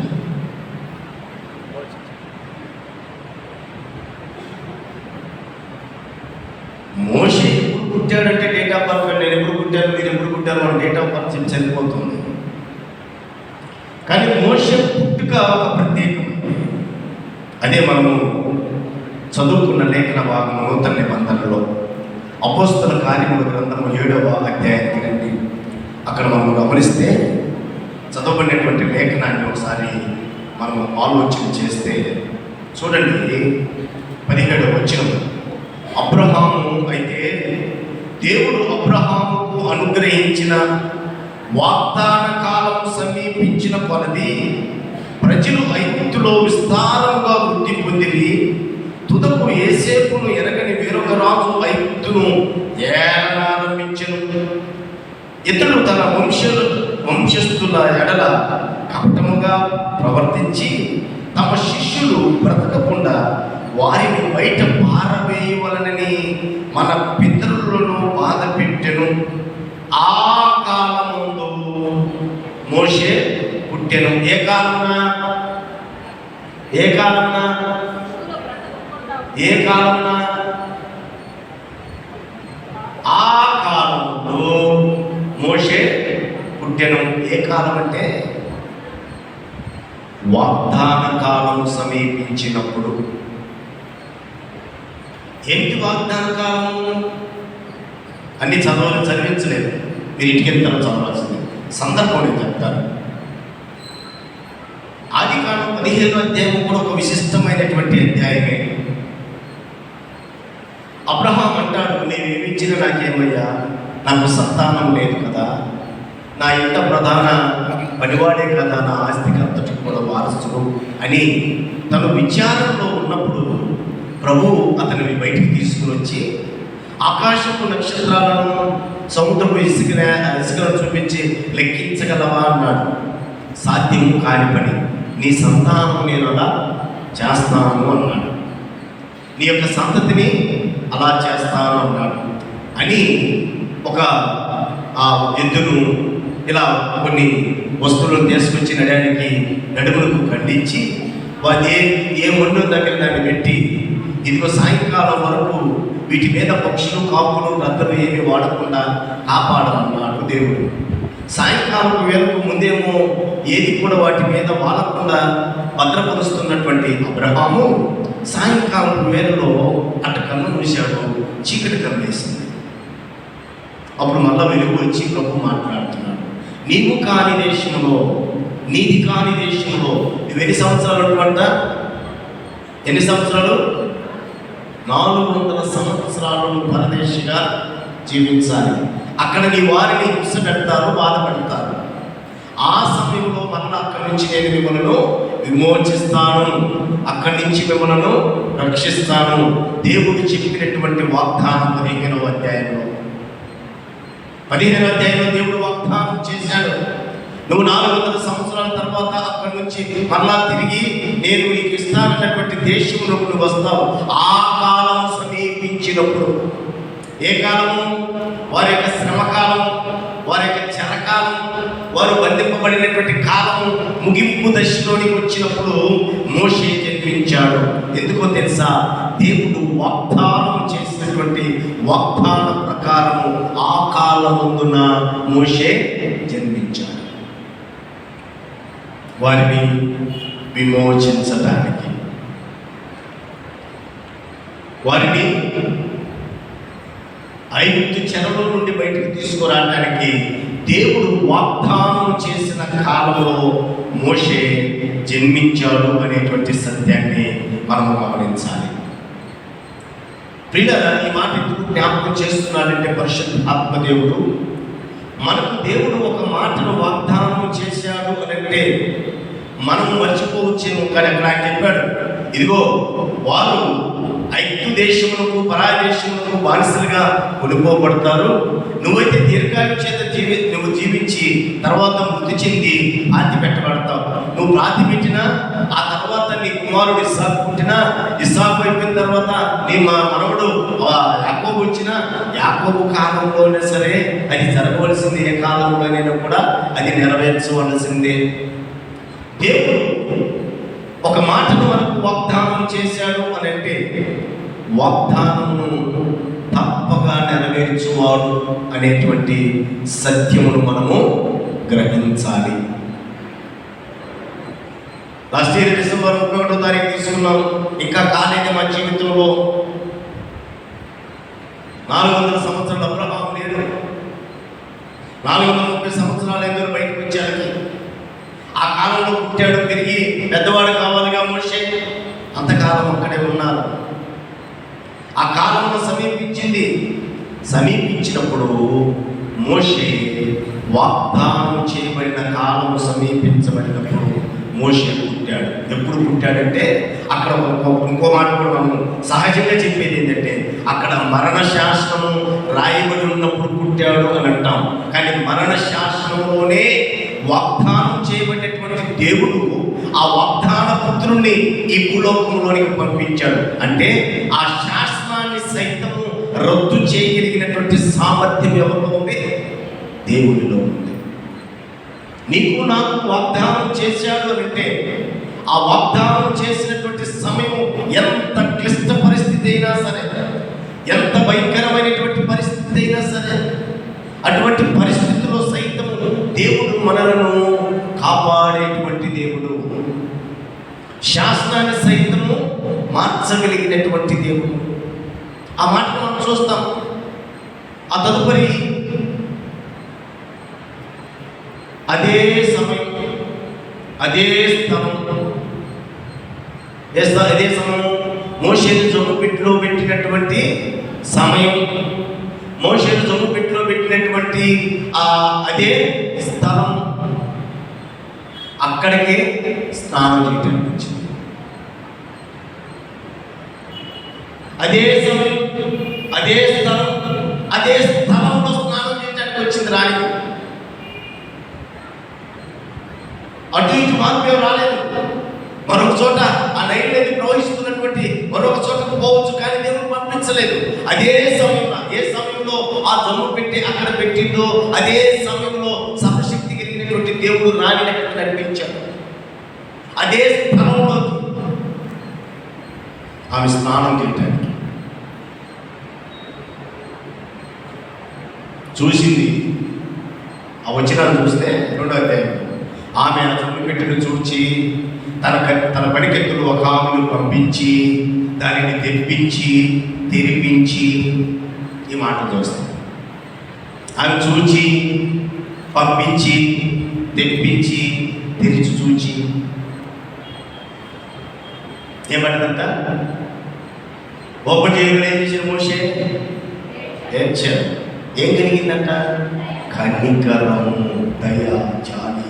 మోషే ఎప్పుడు పుట్టాడంటే డేట్ ఆఫ్ బర్త్, నేను ఎప్పుడు పుట్టాను, మీరు ఎప్పుడు పుట్టారు, మన డేట్ ఆఫ్ బర్త్ చెప్పి చనిపోతుంది. కానీ మోషే పుట్టుక ఒక ప్రత్యేకం. అదే మనము చదువుకున్న లేఖన భాగం నూతన నిబంధనలో అపోస్తల కార్యముల గ్రంథము 7వ అధ్యాయానికి రండి. అక్కడ మనం గమనిస్తే చదవబడినటువంటి లేఖనాన్ని ఒకసారి మనం ఆలోచన చేస్తే చూడండి. 17వ వచనం. అబ్రహాము అయితే దేవుడు అబ్రహాముకు అనుగ్రహించిన వాగ్దాన కాలం సమీపించిన కొలది ప్రజలు ఐగుప్తులో విస్తారముగా వృద్ధి పొందిరి. తుదకు యోసేపును ఎరగని వేరొక రాజు ఐగుప్తును ఏలనారంభించెను. ఇతడు తన వంశస్థుల ఎడల కపటముగా ప్రవర్తించి తమ శిష్యులు బ్రతకకుండా వారిని బయట పారవేయవలనని మన పితరులను బాధ పెట్టెను. ఆ కాలముందు మోషే పుట్టెను. ఏ కాలమున? ఆ కాలంలో మోషే పుట్టెను. ఏ కాలం అంటే వాగ్దాన కాలం సమీపించినప్పుడు. ఏంటి వాగ్దాన కాలం? అన్ని చదివించలేదు, మీరు ఇంటికి వెళ్తారో చదవాల్సింది. సందర్భం నేను చెప్తాను. ఆదికాండం 15వ అధ్యాయం కూడా ఒక విశిష్టమైనటువంటి అధ్యాయమే. అబ్రహాం అంటాడు, నేను ఏమిచ్చిన నాకేమయ్యా, నాకు సంతానం లేదు కదా, నా ఇంట ప్రధాన పనివాడే కదా నా ఆస్తికి అంతటికి కూడా వారసుడు అని తను విచారంలో ఉన్నప్పుడు ప్రభు అతనిని బయటికి తీసుకుని వచ్చి ఆకాశపు నక్షత్రాలను సముద్రపు ఇసుకను చూపించి లెక్కించగలవా అన్నాడు. సాధ్యము కాని పని, నీ సంతానం నేను అలా చేస్తాను అన్నాడు. నీ యొక్క సంతతిని అలా చేస్తాను అన్నాడు అని ఒక ఆ ఎద్దును ఇలా కొన్ని వస్తువులను తీసుకొచ్చి నడుములకు ఖండించి వాది ఏ ఒండు దగ్గర దాన్ని పెట్టి, ఇదిగో సాయంకాలం వరకు వీటి మీద పక్షులు, కాపులు, రద్దలు ఏమి వాడకుండా కాపాడమన్నాడు దేవుడు. సాయంకాలం వేళకు ముందేమో ఏది కూడా వాటి మీద వాడకుండా భద్రపరుస్తున్నటువంటి అబ్రహాము సాయంకాలం వేళలో అటు కన్ను మూశాడు, చీకటి కమ్మేసింది. అప్పుడు మళ్ళా వెలుగు వచ్చి ప్రభు మాట్లాడుతున్నాడు, నీవు కాని దేశంలో, నీది కాని దేశంలో నువ్వు ఎన్ని సంవత్సరాలు అంట? ఎన్ని సంవత్సరాలు? 400 సంవత్సరాలు పరదేశిగా జీవించాలి. అక్కడ నీ వారిని హింస పెడతారు, బాధ పెడతారు. ఆ సమయంలో మళ్ళీ అక్కడి నుంచి నేను మిమ్మల్ని విమోచిస్తాను, అక్కడి నుంచి మిమ్మల్ని రక్షిస్తాను. దేవుడు చెప్పినటువంటి వాగ్దానం 15వ అధ్యాయంలో దేవుడు వాగ్దానం చేశాడు. నువ్వు 400 సంవత్సరాల తర్వాత అక్కడి నుంచి మళ్ళా తిరిగి నేను నీకు ఇస్తానన్నటువంటి దేశంలో నువ్వు వస్తావు. ఆ కాలం సమీపించినప్పుడు, ఏ కాలము? వారి యొక్క శ్రమకాలం, వారి యొక్క చెరకాలం, వారు బంధింపబడినటువంటి కాలము ముగింపు దశలోనికి వచ్చినప్పుడు మోషే జన్మించాడు. ఎందుకో తెలుసా? దేవుడు వాగ్దానం చేసినటువంటి వాగ్దాన ప్రకారము ఆ కాలమందున మోషే జన్మించాడు, వారిని విమోచించడానికి, వారిని ఐగుప్తు చెరలో నుండి బయటకు తీసుకురావడానికి దేవుడు వాగ్దానం చేసిన కాలంలో మోషే జన్మించాడు అనేటువంటి సత్యాన్ని మనము గమనించాలి. ప్రియులారా, ఈ మాట ఎందుకు జ్ఞాపకం చేస్తున్నాడంటే పరిశుద్ధాత్మదేవుడు మనకు దేవుడు ఒక మాటను వాగ్దానం చేశాడు అనంటే మనం మర్చిపోవచ్చేమో, కానీ అక్కడ ఆయన చెప్పాడు, ఇదిగో వారు ఐగుప్తు దేశములకు, పరాయి దేశములకు బానిసలుగా కొనుక్కోబడతారు. నువ్వైతే దీర్ఘాయు చేత నువ్వు జీవించి తర్వాత మృతి చెంది ఆతి పెట్టబడతావు. నువ్వు ప్రాతి పెట్టినా ఆ తర్వాత నీ కుమారుడు ఇస్సాకు పుట్టినా, ఇస్సాకు అయిపోయిన తర్వాత నీ మనవడు యాకోబు వచ్చినా, యాకోబు కాలంలోనే సరే అది జరగవలసింది, ఏ కాలంలోనైనా కూడా అది నెరవేర్చవలసిందే. దేవుడు ఒక మాటను మనకు వాగ్దానం చేశాడు అని అంటే వాగ్దానమును తప్పగా నెరవేర్చువాడు అనేటువంటి సత్యమును మనము గ్రహించాలి. లాస్ట్ ఇయర్ డిసెంబర్ 31వ తారీఖు తీసుకున్నాం. ఇంకా కాలేజీ మా జీవితంలో 400 సంవత్సరాలు అబ్రహాము లేడు. 430 సంవత్సరాలు ఎందుకు బయటకు వచ్చాడు. ఆ కాలంలో పుట్టాడు, పెరిగి పెద్దవాడు కావాలిగా మోషే. అంతకాలం అక్కడే ఉన్నారు. ఆ కాలంలో సమీపించినప్పుడు మోషే వాగ్దానం చేయబడిన కాలము సమీపించబడినప్పుడు మోషే పుట్టాడు. ఎప్పుడు పుట్టాడంటే అక్కడ ఇంకో మాట కూడా మనం సహజంగా చెప్పేది ఏంటంటే అక్కడ మరణ శాసనము రాయబడి ఉన్నప్పుడు పుట్టాడు అని అంటాం. కానీ మరణ శాసనంలోనే వాగ్దానం చేయబడినటువంటి దేవుడు ఆ వాగ్దాన పుత్రుణ్ణి ఈ భూలోకంలోనికి పంపించాడు. అంటే ఆ శాసనాన్ని సైతము రద్దు చేయగలిగినటువంటి సామర్థ్యం ఎవరిలో ఉంది? దేవుడిలో ఉంది. నీకు నాకు వాగ్దానం చేశాడు అంటే ఆ వాగ్దానం చేసినటువంటి సమయం ఎంత క్లిష్ట పరిస్థితి అయినా సరే, ఎంత భయంకరమైనటువంటి పరిస్థితి అయినా సరే, అటువంటి పరిస్థితుల్లో సైతం దేవుడు మనలను కాపాడేటువంటి దేవుడు, శాసనాన్ని సైతము మార్చగలిగినటువంటి దేవుడు. ఆ మాటను మనం చూస్తాం. ఆ తదుపరి అదే సమయం, అదే స్థలం, అదే సమయం మోషేను జొమ్ముపెట్టులో పెట్టినటువంటి సమయం, మోషేను జొమ్ముపెట్టులో పెట్టినటువంటి అదే స్థలం, అక్కడికే స్నానం చేయడానికి వచ్చింది. అదే సమయం, అదే స్థలం, అదే స్థలంలో స్నానం చేయడానికి వచ్చింది రాణి. అటు ఇటు మార్పు ఏం రాలేదు. మరొక చోట ఆ నైల్ నది ప్రవహిస్తున్నటువంటి మరొక చోటకు పోవచ్చు, కానీ దేవుడు పంపించలేదు. అదే సమయంలో, ఏ సమయంలో ఆ జమ్ము పెట్టి అక్కడ పెట్టిందో అదే సమయంలో సర్వశక్తి కలిగినటువంటి దేవుడు రాణిని అక్కడ నడిపించాడు. అదే స్థలంలోకి ఆమె స్నానం చేయటానికి చూసింది. ఆ వచనాలు చూస్తే 2వ అధ్యాయం, ఆమె ఆ జమ్ము పెట్టిని చూచి తన పనికెత్తులు ఒక ఆమెను పంపించి దానిని తెప్పించి తెరిపించి, ఈ మాటలు చూస్తాం. ఆమె చూచి పంపించి తెప్పించి తెరిచి చూచి ఏమంటదంట, ఓపెన్ చేయకుండా ఏం చేశారు మోషే? ఏడ్చారు. ఏం కలిగిందంట? కనికరము, దయ, జాలి.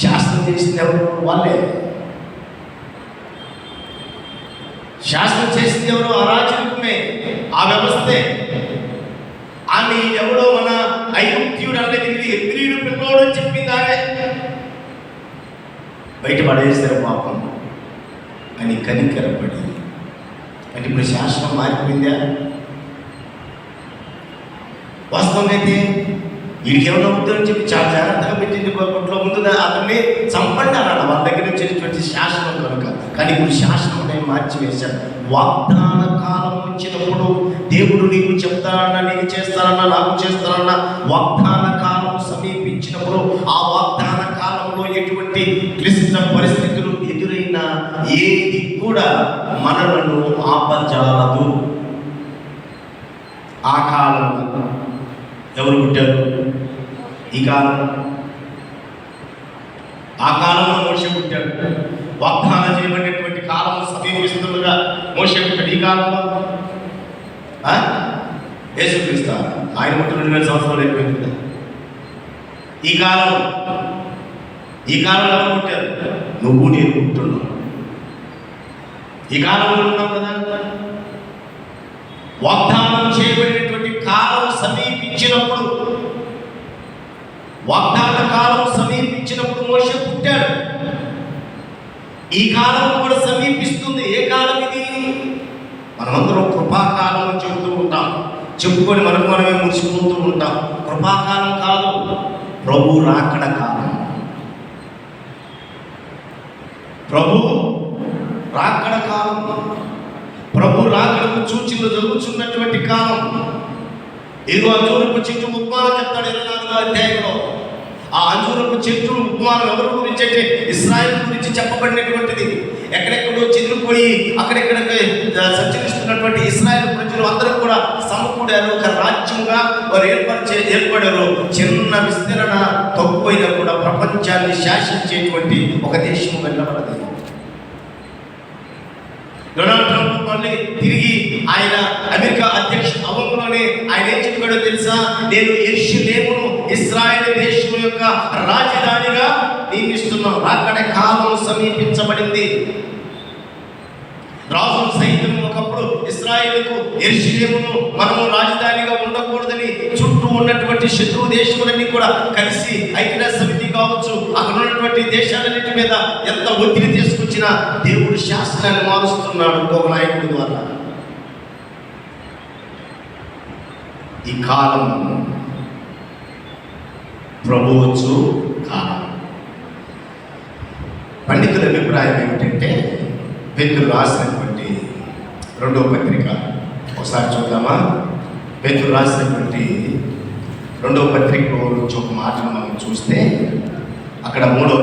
శాస్త్రం చేసింది ఎవరు? వాళ్ళే. శాస్త్రం చేసింది ఎవరు? అరాచకమే, ఆ వ్యవస్థే. ఆమె ఎవడో మన ఐగుప్త్యుడు అంటే తిరిగి ఎబ్రీయుడు పిల్లోడు అని చెప్పింది ఆమె. బయట పడేస్తారు పాపం అని కనికరపడి. అంటే ఇప్పుడు శాస్త్రం మారిపోయిందా? వాస్తవంగా అయితే వీడికి ఏమైనా అవుతుందని చెప్పి చాలా జాగ్రత్తగా పెట్టింది కొట్లో ముందు అతన్ని చంపండి అన్నాడు వాళ్ళ దగ్గర నుంచి వచ్చేటువంటి శాసనం కనుక. కానీ ఇప్పుడు శాసనం నేను మార్చివేశాను. వాగ్దాన కాలం వచ్చినప్పుడు దేవుడు నీకు చెప్తానన్నా, నీకు చేస్తానన్నా, నాకు చేస్తానన్నా, వాగ్దాన కాలం సమీపించినప్పుడు ఆ వాగ్దాన కాలంలో ఎటువంటి క్లిష్ట పరిస్థితులు ఎదురైనా ఏది కూడా మనలను ఆపజాలదు. ఆ కాలంలో ఎవరు పుట్టారు? ఈ కాలం. ఆ కాలంలో మోషే పుట్టాడు. వాగ్దానం చేయబడినటువంటి కాలం సమీపిస్తుండగా మోషే పుట్టాడు. ఈ కాలంలో యేసుక్రీస్తు ఆయన పుట్టిన 2000 సంవత్సరాలు అయిపోయింది కదా. ఈ కాలంలో ఎవరు పుట్టారు? నువ్వు నేను పుట్టున్నావు. ఈ కాలంలో ఉన్నావు కదా. వాగ్దానం చేయబడినటువంటి కాలం సమీపించినప్పుడు, వాగ్దాన కాలం సమీపించినప్పుడు మోషే పుట్టాడు. ఈ కాలం కూడా సమీపిస్తుంది. ఏ కాలం ఇది? మనమందరం కృపాకాలం అని చెబుతూ ఉంటాం, చెప్పుకొని మనమే మురిసిపోతూ ఉంటాం. కృపాకాలం కాదు, ప్రభు రాకడ కాలం. ప్రభు రాకడ కాలం. ప్రభు రాకడకు సూచనలు జరుగుతున్నటువంటి కాలం. ఏదో అంజూరపు చెట్టు ఉపమానం చెప్తాడు 24వ అధ్యాయంలో. ఆ అంజూరపు చెట్టు ఉపమానం ఎవరి గురించి అంటే ఇశ్రాయేలు గురించి చెప్పబడినటువంటిది. ఎక్కడెక్కడో చెదిరిపోయి అక్కడెక్కడికి సంచరిస్తున్నటువంటి ఇశ్రాయేలు ప్రజలు అందరూ కూడా సమకూడారు. ఒక రాజ్యంగా వారు ఏర్పడారు. చిన్న విస్తరణ తక్కువైనా కూడా ప్రపంచాన్ని శాసించేటువంటి ఒక దేశం వెళ్ళబడదు. డొనాల్డ్ ట్రంప్ మళ్ళీ తిరిగి ఆయన అమెరికా అధ్యక్షుడు అవ్వడంలోనే ఆయన ఏం చెప్పాడో తెలుసా? నేను యెరూషలేమును ఇశ్రాయేలు దేశం యొక్క రాజధానిగా నియమిస్తున్నాను. రాకడ కాలం సమీపించబడింది. రాజులు సైతం ఒకప్పుడు ఇశ్రాయేలుకు యెరూషలేమును మనము రాజధానిగా ఉండకూడదని చుట్టూ ఉన్నటువంటి శత్రు దేశములన్నీ కూడా కలిసి ఐక్యరాజ్య సమితి కావచ్చు, అక్కడ ఉన్నటువంటి దేశాలన్నిటి మీద ఎంత ఒత్తిడి తీసుకొచ్చినా దేవుడు శాస్త్రాన్ని మారుస్తున్నాడు ఒక నాయకుడి ద్వారా. ఈ కాలం ప్రభువచ్చు కాలం. పండితుల అభిప్రాయం ఏమిటంటే, పేతురు రాసినటువంటి 2వ పత్రిక ఒకసారి చూద్దామా? పేతురు రాసినటువంటి 2వ పత్రికలో నుంచి ఒక మాటను మనం చూస్తే అక్కడ 3వ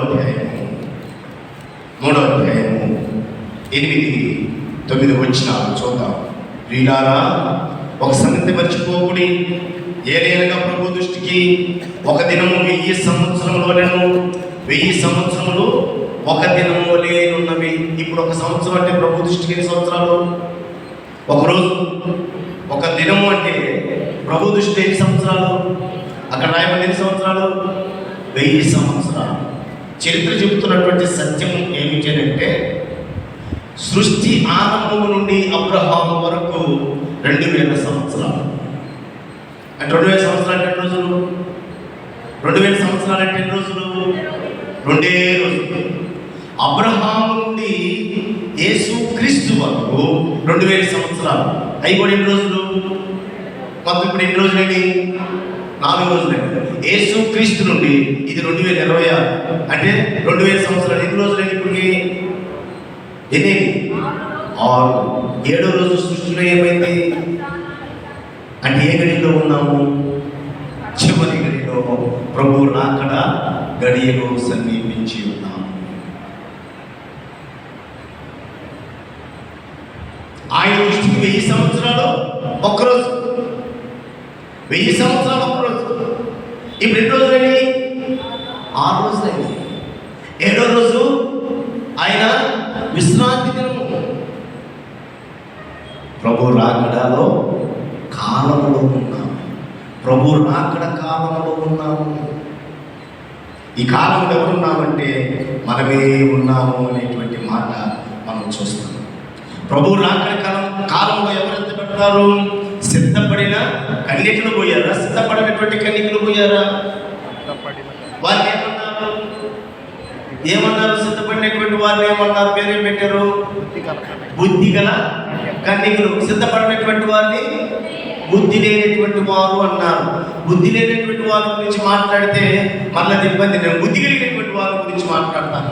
అధ్యాయము 8-9 వచనాలు చూద్దాం. ప్రియులారా, ఒక సంగతి మర్చిపోకుడి. ఏలైనగా ప్రభు దృష్టికి ఒక దినము 1000 సంవత్సరములనూ 1000 సంవత్సరములు ఒక దినము లేనున్నవి. ఇప్పుడు ఒక సంవత్సరం అంటే ప్రభు దృష్టికి ఎన్ని సంవత్సరాలు? ఒకరోజు. ఒక దినము అంటే ప్రభు దృష్టి ఎన్ని సంవత్సరాలు? అక్కడ రాయబడి ఎన్ని సంవత్సరాలు? 1000 సంవత్సరాలు. చరిత్ర చెబుతున్నటువంటి సత్యం ఏమిటంటే, సృష్టి ఆరంభము నుండి అబ్రహాము వరకు 2000 సంవత్సరాలు. అంటే 2000 సంవత్సరాలు అంటే ఎన్ని రోజులు? 2000 సంవత్సరాలు అంటే ఎన్ని రోజులు? రెండే రోజులు. అబ్రహాము నుండి యేసు క్రీస్తు వరకు 2000 సంవత్సరాలు. అవి కూడా ఎన్ని రోజులు? మొత్తం ఇప్పుడు ఎన్ని రోజులండి? 4 రోజులండి. యేసు క్రీస్తు నుండి ఇది 2026 అంటే 2000 సంవత్సరాలు. ఎన్ని రోజులండి ఇప్పటికి? ఎన్ని? 6. 7వ రోజు సృష్టిలో ఏమైంది అంటే ఏ గడిలో ఉన్నాము? చివరి గడిలో. ప్రభు రాకడ గడియలో సమీపించి ఉన్నాము. ఆయన దృష్టికి 1000 సంవత్సరాలు ఒక్కరోజు, 1000 సంవత్సరాలు ఒక్కరోజు. ఇప్పుడు ఎన్ని రోజులండి? 6 రోజులండి. 7వ రోజు ఆయన విశ్రాంతి దినము. ప్రభు రాకడలో కాలంలో ఉన్నాము. ప్రభు రాకడ కాలంలో ఉన్నాము. ఈ కాలంలో ఎవరున్నామంటే మనమే ఉన్నాము అనేటువంటి మాట మనం చూస్తాం. ప్రభు రాకడ కాలంలో ఎవరెంత పెట్టారు? సిద్ధపడిన కన్యకులు పోయారా? సిద్ధపడినటువంటి కన్యకులు పోయారా? వారిని ఏమన్నారు? సిద్ధపడినటువంటి వారిని ఏమన్నారు? పేరు పెట్టారు? బుద్ధి గల కన్యకులు. సిద్ధపడినటువంటి వారిని బుద్ధి లేనటువంటి వారు అన్నారు. బుద్ధి లేనటువంటి వారి గురించి మాట్లాడితే మళ్ళీ ఇబ్బంది. నేను బుద్ధి కలిగినటువంటి వారి గురించి మాట్లాడతాను.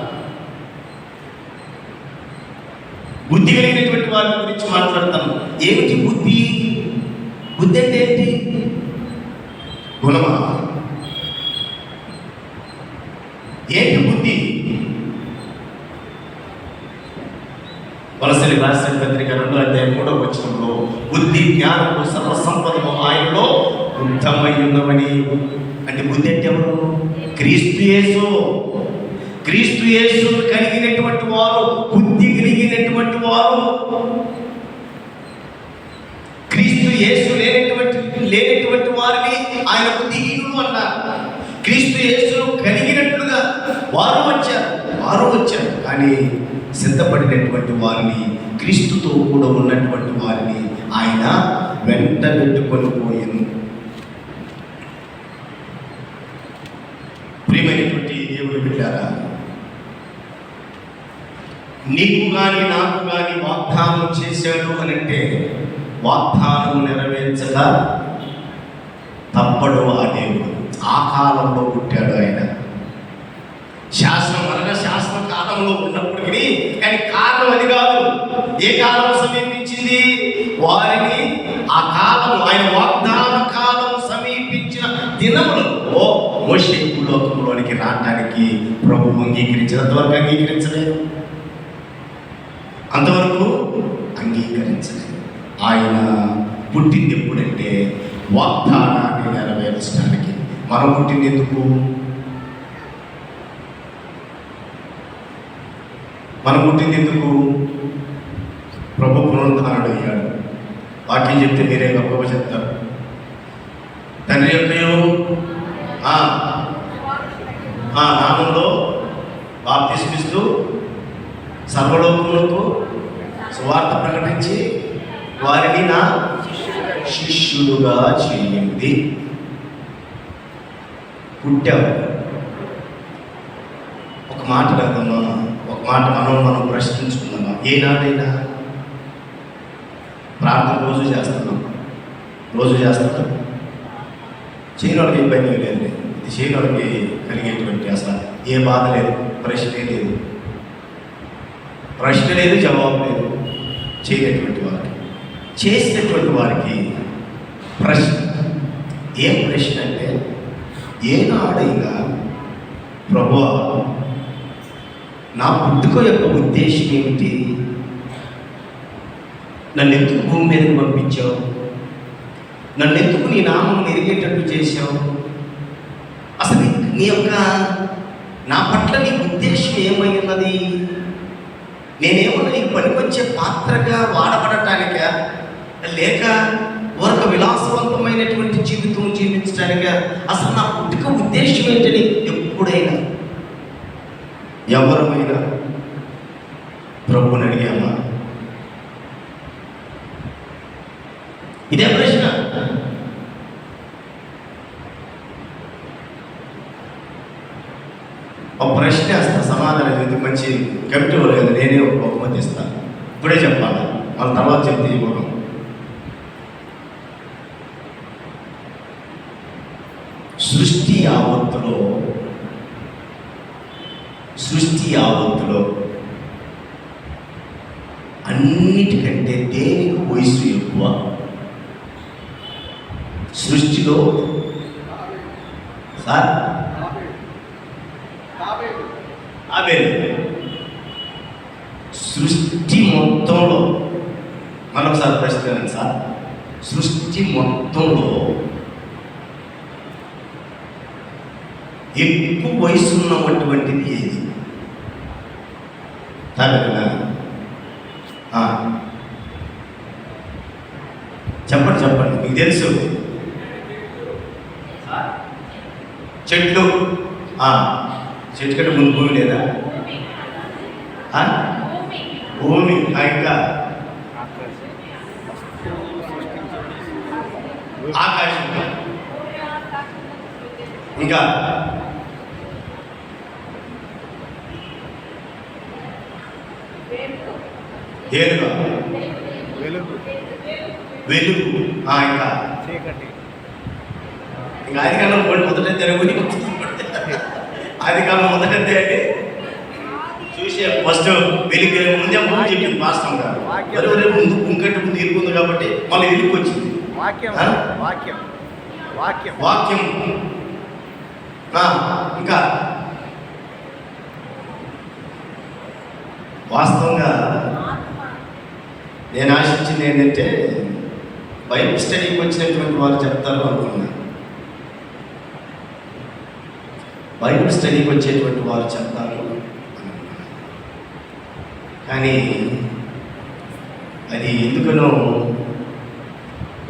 బుద్ధి కలిగినటువంటి వారి గురించి మాట్లాడతాను. ఏమిటి బుద్ధి? బుద్ధి అంటే ఏంటి? గుణమా? ఏంటి బుద్ధి? వలసలి రాసిన పత్రిక 2వ అధ్యాయం 3వ వచనంలో బుద్ధి జ్ఞానము సర్వసంపదము ఆయనలో వృద్ధమై ఉన్నవని. అంటే బుద్ధి అంటే ఎవరు? క్రీస్తు యేసు. క్రీస్తు యేసు కలిగినటువంటి వారు, బుద్ధి కలిగినటువంటి వారు. క్రీస్తు యేసు లేనటువంటి వారిని ఆయన బుద్ధిహీనులు అన్నారు. క్రీస్తు యేసును కలిగినట్లుగా వారు వచ్చారు. కానీ సిద్ధపడినటువంటి వారిని, క్రీస్తుతో కూడా ఉన్నటువంటి వారిని ఆయన వెంట పెట్టుకొని పోయింది. ప్రియమైనటువంటి దేవుని బిడ్డారా, నీకు కానీ నాకు కానీ వాగ్దానం చేశాడు అని అంటే వాగ్దానం నెరవేర్చక తప్పడు ఆ దేవుడు. ఆ కాలంలో పుట్టాడు ఆయన. శాస్త్రం అనగా శాస్త్ర కాలంలో ఉన్నప్పటికీ కానీ కాలం అది కాదు. ఏ కాలం సమీపించింది? వారిని ఆ కాలం, ఆయన వాగ్దాన కాలం సమీపించిన దినములలో మోషే భూలోకంలోనికి రావడానికి ప్రభువు అంగీకరించినంతవరకు అంగీకరించలేదు. అంతవరకు అంగీకరించలేదు. ఆయన పుట్టింది ఎప్పుడంటే వాగ్దానాన్ని నెరవేర్చడానికి. మనం పుట్టింది ఎందుకు? ప్రభు పునరుద్ధరణుడు అయ్యాడు. వాక్యం చెప్తే మీరే గొప్పగా చెప్తారు. తండ్రి యొక్క నామంలో బాప్తిస్మిస్తూ సర్వలోకములకు సువార్త ప్రకటించి వారిని నా శిష్యులుగా చేయండి. పుట్టావు. ఒక మాట కదమ్మా, ఒక మాట మనం ప్రశ్నించుకుందామా? ఏనాడైనా ప్రార్థన రోజు చేస్తున్నాం, చేయని వాళ్ళకి ఇబ్బంది లేదు. ఇది చేయని వాళ్ళకి కలిగేటువంటి అసలు ఏ బాధ లేదు, ప్రశ్న లేదు, జవాబు లేదు. చేయనటువంటి వారికి, చేసినటువంటి వారికి ప్రశ్న. ఏం ప్రశ్న అంటే, ఏనాడైనా ప్రభువా నా పుట్టుక యొక్క ఉద్దేశం ఏమిటి? నన్ను ఎందుకు భూమి మీదకి పంపించావు? నన్ను ఎందుకు నీ నామం ఎరిగేటట్టు చేశావు? అసలు నీ యొక్క నా పట్ల నీ ఉద్దేశం ఏమై ఉన్నది? నేనేమన్నా నీకు పనికొచ్చే పాత్రగా వాడబడటానికా, లేక ఒక విలాసవంతమైనటువంటి జీవితం జీవించడానికా? అసలు నా పుట్టుక ఉద్దేశం ఏంటని ఎప్పుడైనా ఎవరమైనా ప్రభువుని అడిగామా? ఇదే ప్రశ్న. ఒక ప్రశ్న వేస్తా, సమాధానం చెప్తే మంచి కమిటీ వాళ్ళు కదా, నేనే ఒక బహుమతి ఇస్తాను. ఇప్పుడే చెప్పాలి, వాళ్ళ తర్వాత చెప్తే ఇవ్వడం. సృష్టి యావత్తులో అన్నిటికంటే దేనికి వయసు ఎక్కువ? సృష్టిలో సార్ సృష్టి మొత్తంలో మరొకసారి ప్రశ్న సార్, సృష్టి మొత్తంలో ఎక్కువ వయసు ఉన్నటువంటిది ఏది? చెప్పండి మీకు తెలుసు. చెట్లు. చెట్టు కంటే ముందు భూమి లేదా? భూమి. ఇంకా ఆకాశం. ఇంకా ఏనుగా, వెలుగు. ఇంకా ఆది కాలం మొదట తెలుగుని ఆది కాలం మొదటంటే అండి చూసే ఫస్ట్ వెలుగు ముందే ముందు చెప్పింది పాస్తం గారు. ముందు ఇంకంటే ముందు ఇరుకుంది కాబట్టి మళ్ళీ వెలుగు వచ్చింది. వాక్యం. ఇంకా వాస్తవంగా నేను ఆశించింది ఏంటంటే బైబిల్ స్టడీకి వచ్చినటువంటి వారు చెప్తారు అనుకున్నా. బైబిల్ స్టడీకి వచ్చేటువంటి వారు చెప్తారు కానీ అది ఎందుకనో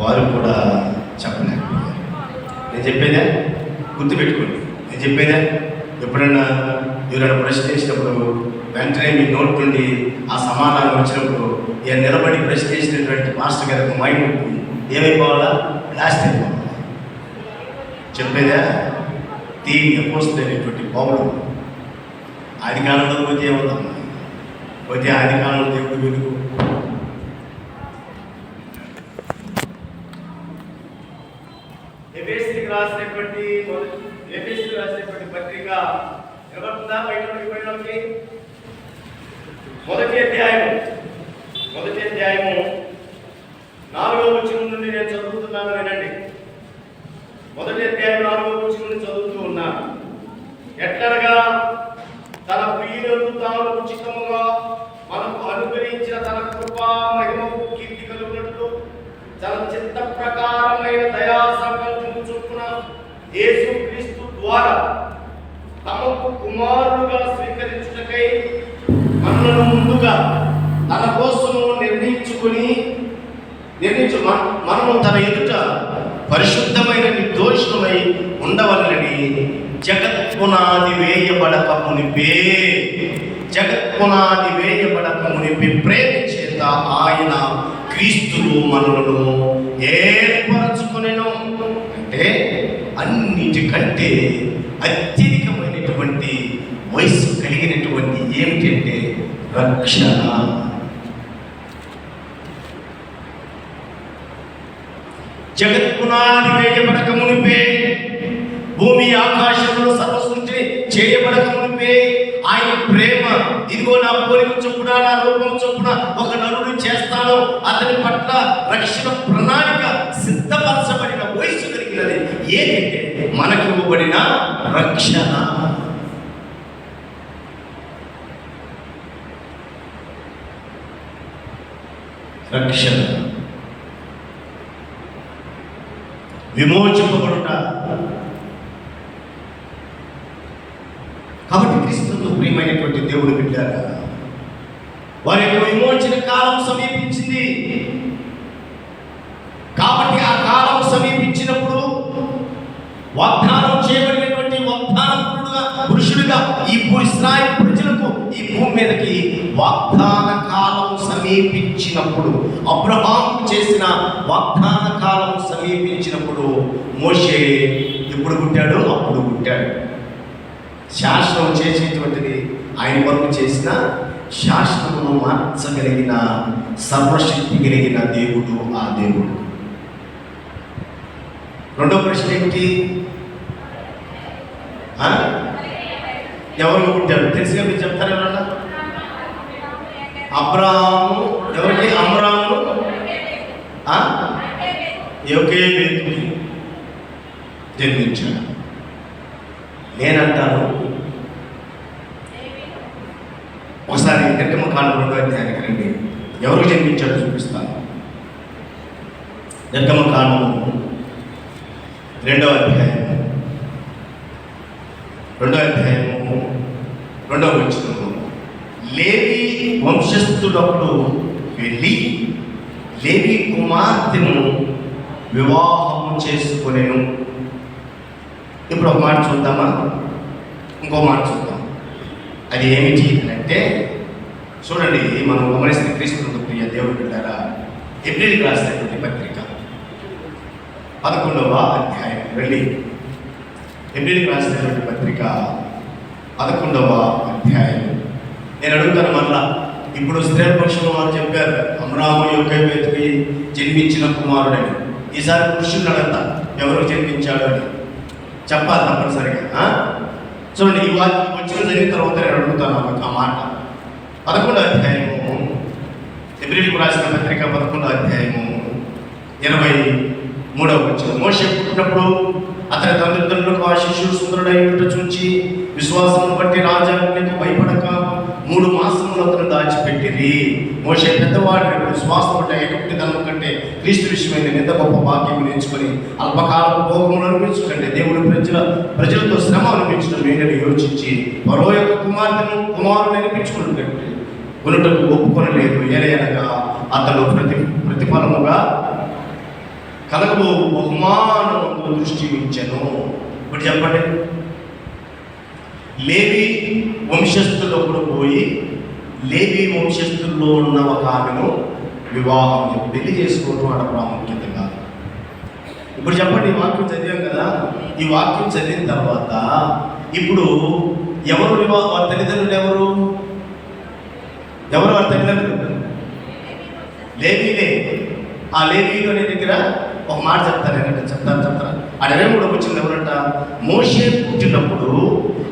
వారు కూడా చెప్పలేకపోయారు. నేను చెప్పేదా గుర్తుపెట్టుకోండి. నేను చెప్పేదా ఎప్పుడన్నా ఎవరైనా ప్రశ్న వేసినప్పుడు వెంటనే మీ నోట్ నుండి ఆ సమాధానం వచ్చినప్పుడు నిలబడి ప్రశ్న చేసినటువంటి మాస్టర్ గారికి మైండ్ ఏమైపోవాలా? లాస్ట్ అయిపోవాలి. చెప్పేదా దీని అపోస్తులైనటువంటి పౌలు ఆది కాలంలో పోతే ఏమవుతాం? పోతే ఆది కాలంలో దేవుడు వెలుగు. ఎఫెసీయులకు రాసినటువంటి పత్రిక ఎవరుందా? బయట పడిపోయినకి మొదటి అధ్యాయము 4వ వచనం నుండి నేను చదువుతున్నాను, వినండి. మొదటి అధ్యాయం 4వ వచనం నుండి చదువుతూ ఉన్నాను. ఎట్లనగా తన ప్రియులను తాను ఉచితముగా మనకు అనుగ్రహించిన తన కృపా మహిమకు కీర్తి కలుగునట్లు తన చిత్త ప్రకారమైన దయా సంకల్పము చొప్పున యేసుక్రీస్తు ద్వారా తమకు కుమారులుగా స్వీకరించుటకై మనలను ముందుగా తన కోసము మనము తన ఎదుట పరిశుద్ధమైన నిర్దోషమై ఉండవలనని జగత్పునాది వేయబడక మునిపే ప్రేమ చేత ఆయన క్రీస్తులో మనలను ఏర్పరచుకొనెను. అంటే అన్నిటికంటే అత్యధికమైనటువంటి వయస్సు కలిగినటువంటి ఏమిటంటే రక్షణ. జగత్పునాది వేయబడక మునిపే, భూమి ఆకాశంలో సర్వసృష్టి చేయబడక మునిపే ఆయన ప్రేమ, ఇదిగో నా పోలిక చొప్పున నా రూపం చొప్పున ఒక నరుడు చేస్తాను, అతని పట్ల రక్షణ ప్రణాళిక సిద్ధపరచబడిన వయస్సు కలిగినది ఏదంటే మనకు ఇవ్వబడిన రక్షణ. విమోచింపబడుట. కాబట్టి క్రీస్తుతో ప్రియమైనటువంటి దేవుడు బిడ్డారా, వారి యొక్క విమోచన కాలం సమీపించింది. కాబట్టి ఆ కాలం సమీపించినప్పుడు వాగ్దానం చేయబడినటువంటి పురుషుడిగా ఈ ఇశ్రాయేలు ప్రజలకు ఈ భూమి మీదకి వాగ్దాన కాలం సమీపించినప్పుడు, అబ్రహాము చేసిన వాగ్దాన కాలం సమీపించినప్పుడు మోషే ఎప్పుడు పుట్టాడో అప్పుడు పుట్టాడు. శాసనం చేసేటువంటిది ఆయన కొరకు చేసిన శాసనమును మార్చగలిగిన సర్వశక్తి కలిగిన దేవుడు ఆ దేవుడు. రెండో ప్రశ్న ఏమిటి? ఎవరు పుట్టారు తెలుసుగా మీరు చెప్తారు ఎవరన్నా? అబ్రాహాము ఎవరికి? అమ్రాము యోకేబేతుకి జన్మించాడు. నేనంటాను ఒకసారి నిర్గమకాండం 2వ అధ్యాయానికి రండి. ఎవరికి జన్మించాడో చూపిస్తాను. నిర్గమకాండము 2వ అధ్యాయము 2వ వచనము, లేవి వంశస్థులకు వెళ్ళి లేవి కుమార్తెను వివాహము చేసుకునేను. ఇప్పుడు ఒక మాట చూద్దామా? ఇంకో మాట చూద్దాం. అది ఏమిటి అంటే, చూడండి, మనం గమనిస్తే క్రీస్తు ప్రియ దేవుడు బిడ్డారా, హెబ్రీయులకు రాసినటువంటి పత్రిక 11వ అధ్యాయం వెళ్ళి, హెబ్రీయులకు రాసినటువంటి పత్రిక 11వ అధ్యాయం. నేను అడుగుతాను మళ్ళా, ఇప్పుడు స్త్రీ పక్షంలో వారు చెప్పారు అమ్రాము యోకేబేతుకి జన్మించిన కుమారుడని. ఈసారి పురుషుడు అడగతా ఎవరు జన్మించాడు అని చెప్పాలి తప్పనిసరిగా. చూడండి, ఈ వాక్యం వచ్చిన జరిగిన తర్వాత నేను అడుగుతాను ఆ మాట. 11వ అధ్యాయము హెబ్రీయులకు రాసిన పత్రిక 11వ అధ్యాయము 23వ వచనం. మోషే పుట్టినప్పుడు అతని తల్లిదండ్రులకు ఆ శిశువు సుందరుడై ఉండుట చూచి విశ్వాసమును బట్టి రాజాకు భయపడక 3 మాసములు అతను దాచిపెట్టిరి. మోషే పెద్దవాడిని విశ్వాసం అంటే ఎటువంటి ధనం కంటే క్రీస్తు విషయమైన ఎంత గొప్ప భాగ్యం ఎంచుకొని అల్పకాలపు భోగములు అనిపించకండి దేవుడు ప్రజలతో శ్రమ అనిపించడం నేనని యోచించి మరో యొక్క కుమారుని అనిపించుకున్నట్టు కొనుటకు ఒప్పుకొనలేదు. ఏలయనగా అతను ప్రతిఫలముగా కలగబో బహుమానము దృష్టి ఉంచెను. ఇప్పుడు చెప్పండి, లేవి వంశస్థుల్లో కూడా పోయి లేవి వంశస్థుల్లో ఉన్న ఒక ఆమెను వివాహం పెళ్లి చేసుకోవడం ఆడ ప్రాముఖ్యత కాదు. ఇప్పుడు చెప్పండి, ఈ వాక్యం చదివాం కదా, ఈ వాక్యం చదివిన తర్వాత ఇప్పుడు ఎవరు వారి తల్లిదండ్రులు ఎవరు వారి తల్లిదండ్రులు? లేవీలే. ఆ లేవీలు అనే దగ్గర ఒక మాట చెప్తారు. ఏంటంటే చెప్తారా? ఆ 23వ వచనం ఎవరంట? మోషే పుట్టినప్పుడు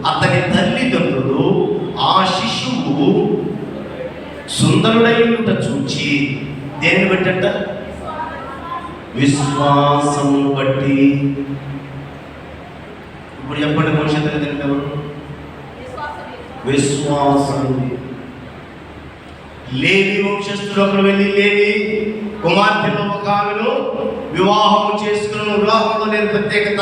అతని తల్లిదండ్రులు ఆ శిశువు సుందరుడైన చూచి దేన్ని బట్టంట? విశ్వాసము బట్టి. ఇప్పుడు చెప్పండి, మోషే తల్లిదండ్రులు ఎవరు? విశ్వాసం. లేవి వంశస్థులు ఒకరు వెళ్ళి లేవి కుమార్తెను ఒక ఆమెను వివాహము చేసుకున్న వివాహంలో నేను ప్రత్యేకత.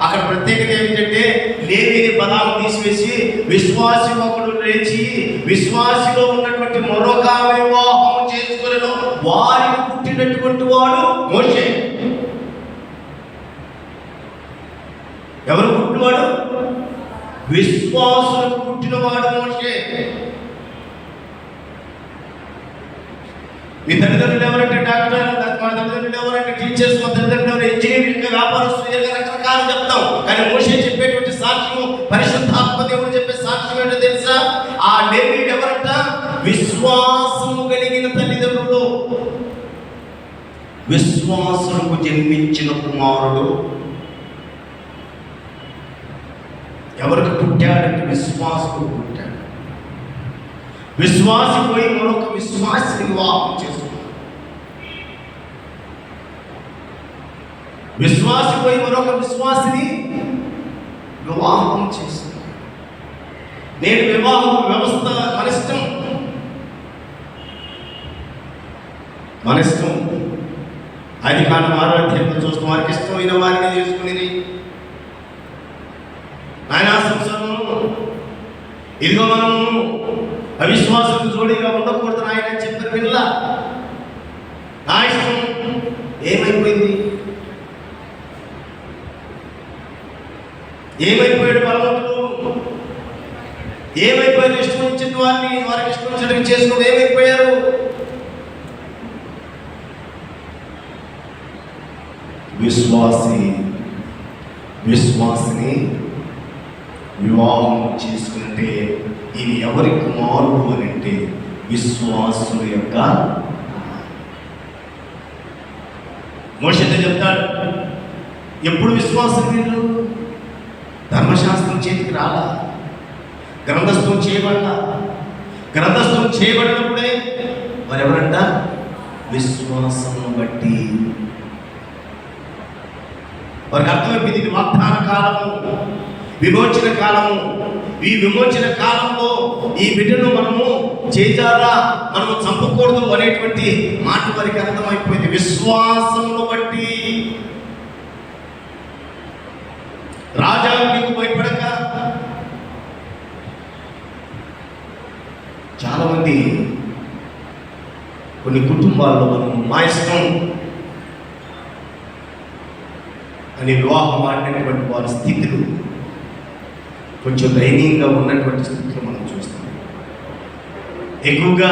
అక్కడ ప్రత్యేకత ఏమిటంటే లేవిని పదాలు తీసివేసి విశ్వాసి ఒకడు లేచి విశ్వాసిలో ఉన్నటువంటి మరొక ఆమె వివాహము చేసుకున్న వారికి పుట్టినటువంటి వాడు మోషే. ఎవరు పుట్టినవాడు? విశ్వాసులకు పుట్టినవాడు మోషే. మీ తల్లిదండ్రులు ఎవరంటే డాక్టర్, మా తల్లిదండ్రులు ఎవరంటే టీచర్స్, మా తల్లిదండ్రులు ఎవరు ఇంజనీరింగ్, వ్యాపారస్తులు, రకరకాలు చెప్తాం. కానీ మోషే చెప్పేటువంటి సాక్ష్యం, పరిశుద్ధాత్మ దేవుడు చెప్పే సాక్ష్యం ఏంటో తెలుసా? ఆ లేవీయుడు ఎవరంట? విశ్వాసము కలిగిన తల్లిదండ్రులు, విశ్వాసులకు జన్మించిన కుమారుడు. ఎవరికి పుట్టాడంటే విశ్వాసుకు పుట్టాడు. విశ్వాసి పోయి మరొక విశ్వాసిని వివాహం చేసుకున్నాడు. విశ్వాసి పోయి మరొక విశ్వాసిని వివాహం చేసుకున్నాడు. నేను వివాహం వ్యవస్థ మన ఇష్టం. అది కాదు, 6వ అధ్యాయంలో చూస్తాం. వారికి ఇష్టమైన వారిని చేసుకునేది ఆయన సంవత్సరం. ఇదిగో మనము అవిశ్వాసం జోడిగా ఉండకూడదు ఆయన చెప్పిన పిల్ల. నా ఇష్టం ఏమైపోయింది? ఏమైపోయాడు బలవంతుడు? ఏమైపోయారు? ఇష్టం వచ్చిన వారికి ఇష్టం వచ్చినట్టు చేసుకుని ఏమైపోయారు? విశ్వాసిని వివాహం చేసుకుంటే ఈయన ఎవరి కుమారుడు అని అంటే విశ్వాసుల యొక్క మోషేతో చెప్తాడు. ఎప్పుడు విశ్వాసం వీళ్ళు ధర్మశాస్త్రం చేతికి రాలా, గ్రంథస్థం చేయబడ్డా. గ్రంథస్థం చేయబడినప్పుడే మరి ఎవరంట విశ్వాసం బట్టి వారికి అర్థమైపోయింది. ఇది వాగ్దాన కాలము, విమోచన కాలము. ఈ విమోచన కాలంలో ఈ బిడ్డను మనము చేజారా, మనము చంపకూడదు అనేటువంటి మాట వారికి అర్థమైపోయింది. విశ్వాసమును బట్టి రాజా నీకు భయపడక. చాలామంది కొన్ని కుటుంబాల్లో మనం మా ఇష్టం అని వివాహం ఆడినటువంటి వారి స్థితులు కొంచెం దయనీయంగా ఉన్నటువంటి స్థితిలో మనం చూస్తాం. ఎక్కువగా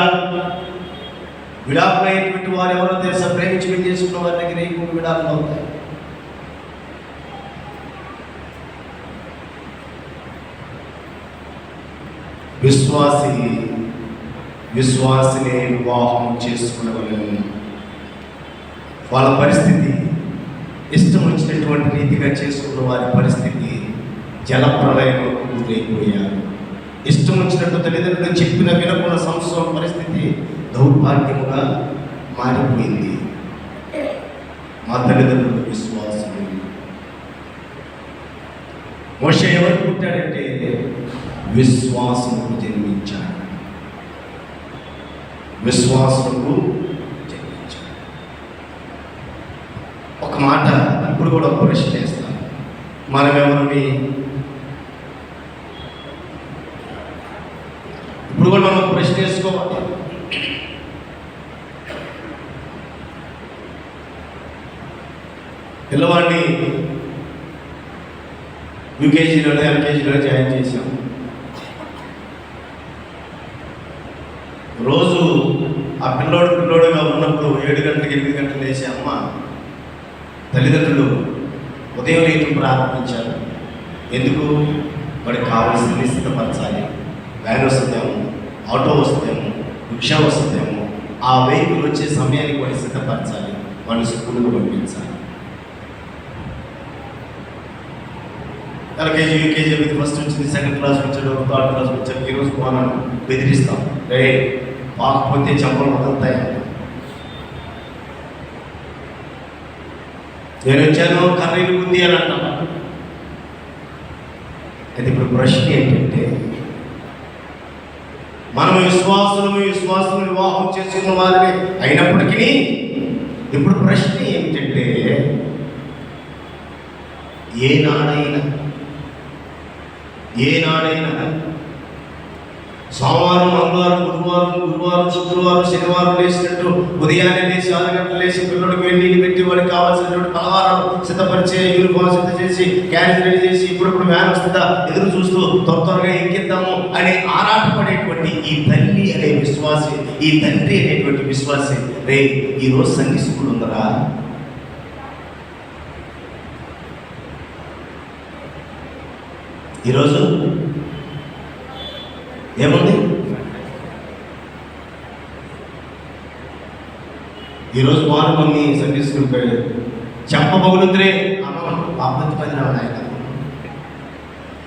విడాకులైనటువంటి వారు ఎవరో తెలుసా? ప్రేమించి పెళ్లి చేసుకున్న వారి దగ్గర ఎక్కువ విడాకులు అవుతాయి. విశ్వాసిని వివాహం చేసుకునేవాళ్ళని వాళ్ళ పరిస్థితి ఇష్టం వచ్చినటువంటి రీతిగా చేసుకున్న వారి పరిస్థితి జలప్రలయంలో గురైపోయారు. ఇష్టం వచ్చినట్టు తల్లిదండ్రులు చెప్పిన వినకుండా సంవత్సరం పరిస్థితి దౌర్భాగ్యముగా మారిపోయింది. మా తల్లిదండ్రులు విశ్వాసులు. మోషే ఎవరు పుట్టాడంటే విశ్వాసముకు జన్మించాడు. విశ్వాసముకు జన్మించాడు. ఒక మాట ఇప్పుడు కూడా ఒక ప్రశ్న చేస్తాను. మనమెవరిని ఇప్పుడు కూడా మనం ప్రశ్న వేసుకోవాలి. పిల్లవాడిని యూకేజీలోనే ఎల్కేజీలో జాయిన్ చేశాం. రోజు ఆ పిల్లోడుగా ఉన్నప్పుడు 7 గంటలకు 8 గంటలు లేచి అమ్మ తల్లిదండ్రులు ఉదయం లేయటం ప్రారంభించారు. ఎందుకు? వాడికి కావాల్సింది సిద్ధపరచాలి. వ్యాన్ వస్తుందేమో, ఆటో వస్తుందేమో, రిక్షా వస్తుందేమో, ఆ వెహికల్ వచ్చే సమయానికి వాడిని సిద్ధపరచాలి, వాడిని స్కూల్కి పంపించాలి. ఎల్కేజీ యూకేజీ ఫస్ట్ వచ్చింది, సెకండ్ క్లాస్ వచ్చాడు, థర్డ్ క్లాస్ వచ్చాడు. ఈరోజు పోనాను బెదిరిస్తాం, రే పాకపోతే చెంపలు వదులుతాయి. నేను వచ్చాను కర్రీలు ఉంది అని అంటాం. అయితే ఇప్పుడు ప్రశ్న ఏంటంటే, మనం విశ్వాసులు వివాహం చేసుకున్న వారిని అయినప్పటికీ ఇప్పుడు ప్రశ్న ఏమిటంటే, ఏనాడైనా సోమవారం, మంగళవారం, గురువారం, శుక్రవారం, శనివారం లేచినట్టు ఉదయాన్నే లేచి 6 గంటలు లేచి పిల్లడికి నీళ్ళు పెట్టి వాడికి కావాల్సినటువంటి పలహారం సిద్ధపరిచే, యూనిఫామ్ సిద్ధం చేసి, క్యారేజ్ రెడీ చేసి, ఇప్పుడు వ్యాన్ వస్తుందా ఎదురు చూస్తూ త్వరగా ఎక్కిద్దాము అని ఆరాటపడేటువంటి ఈ తల్లి అనే విశ్వాసి, ఈ తండ్రి అనేటువంటి విశ్వాసి, రే ఈరోజు సండే స్కూల్ ఉందరా, ఈరోజు ఏముంది, ఈరోజు వారు మమ్మీ సండే స్కూల్కి వెళ్ళారు, చెప్పబోగులుద్రే అమ్మ 10 ఆయన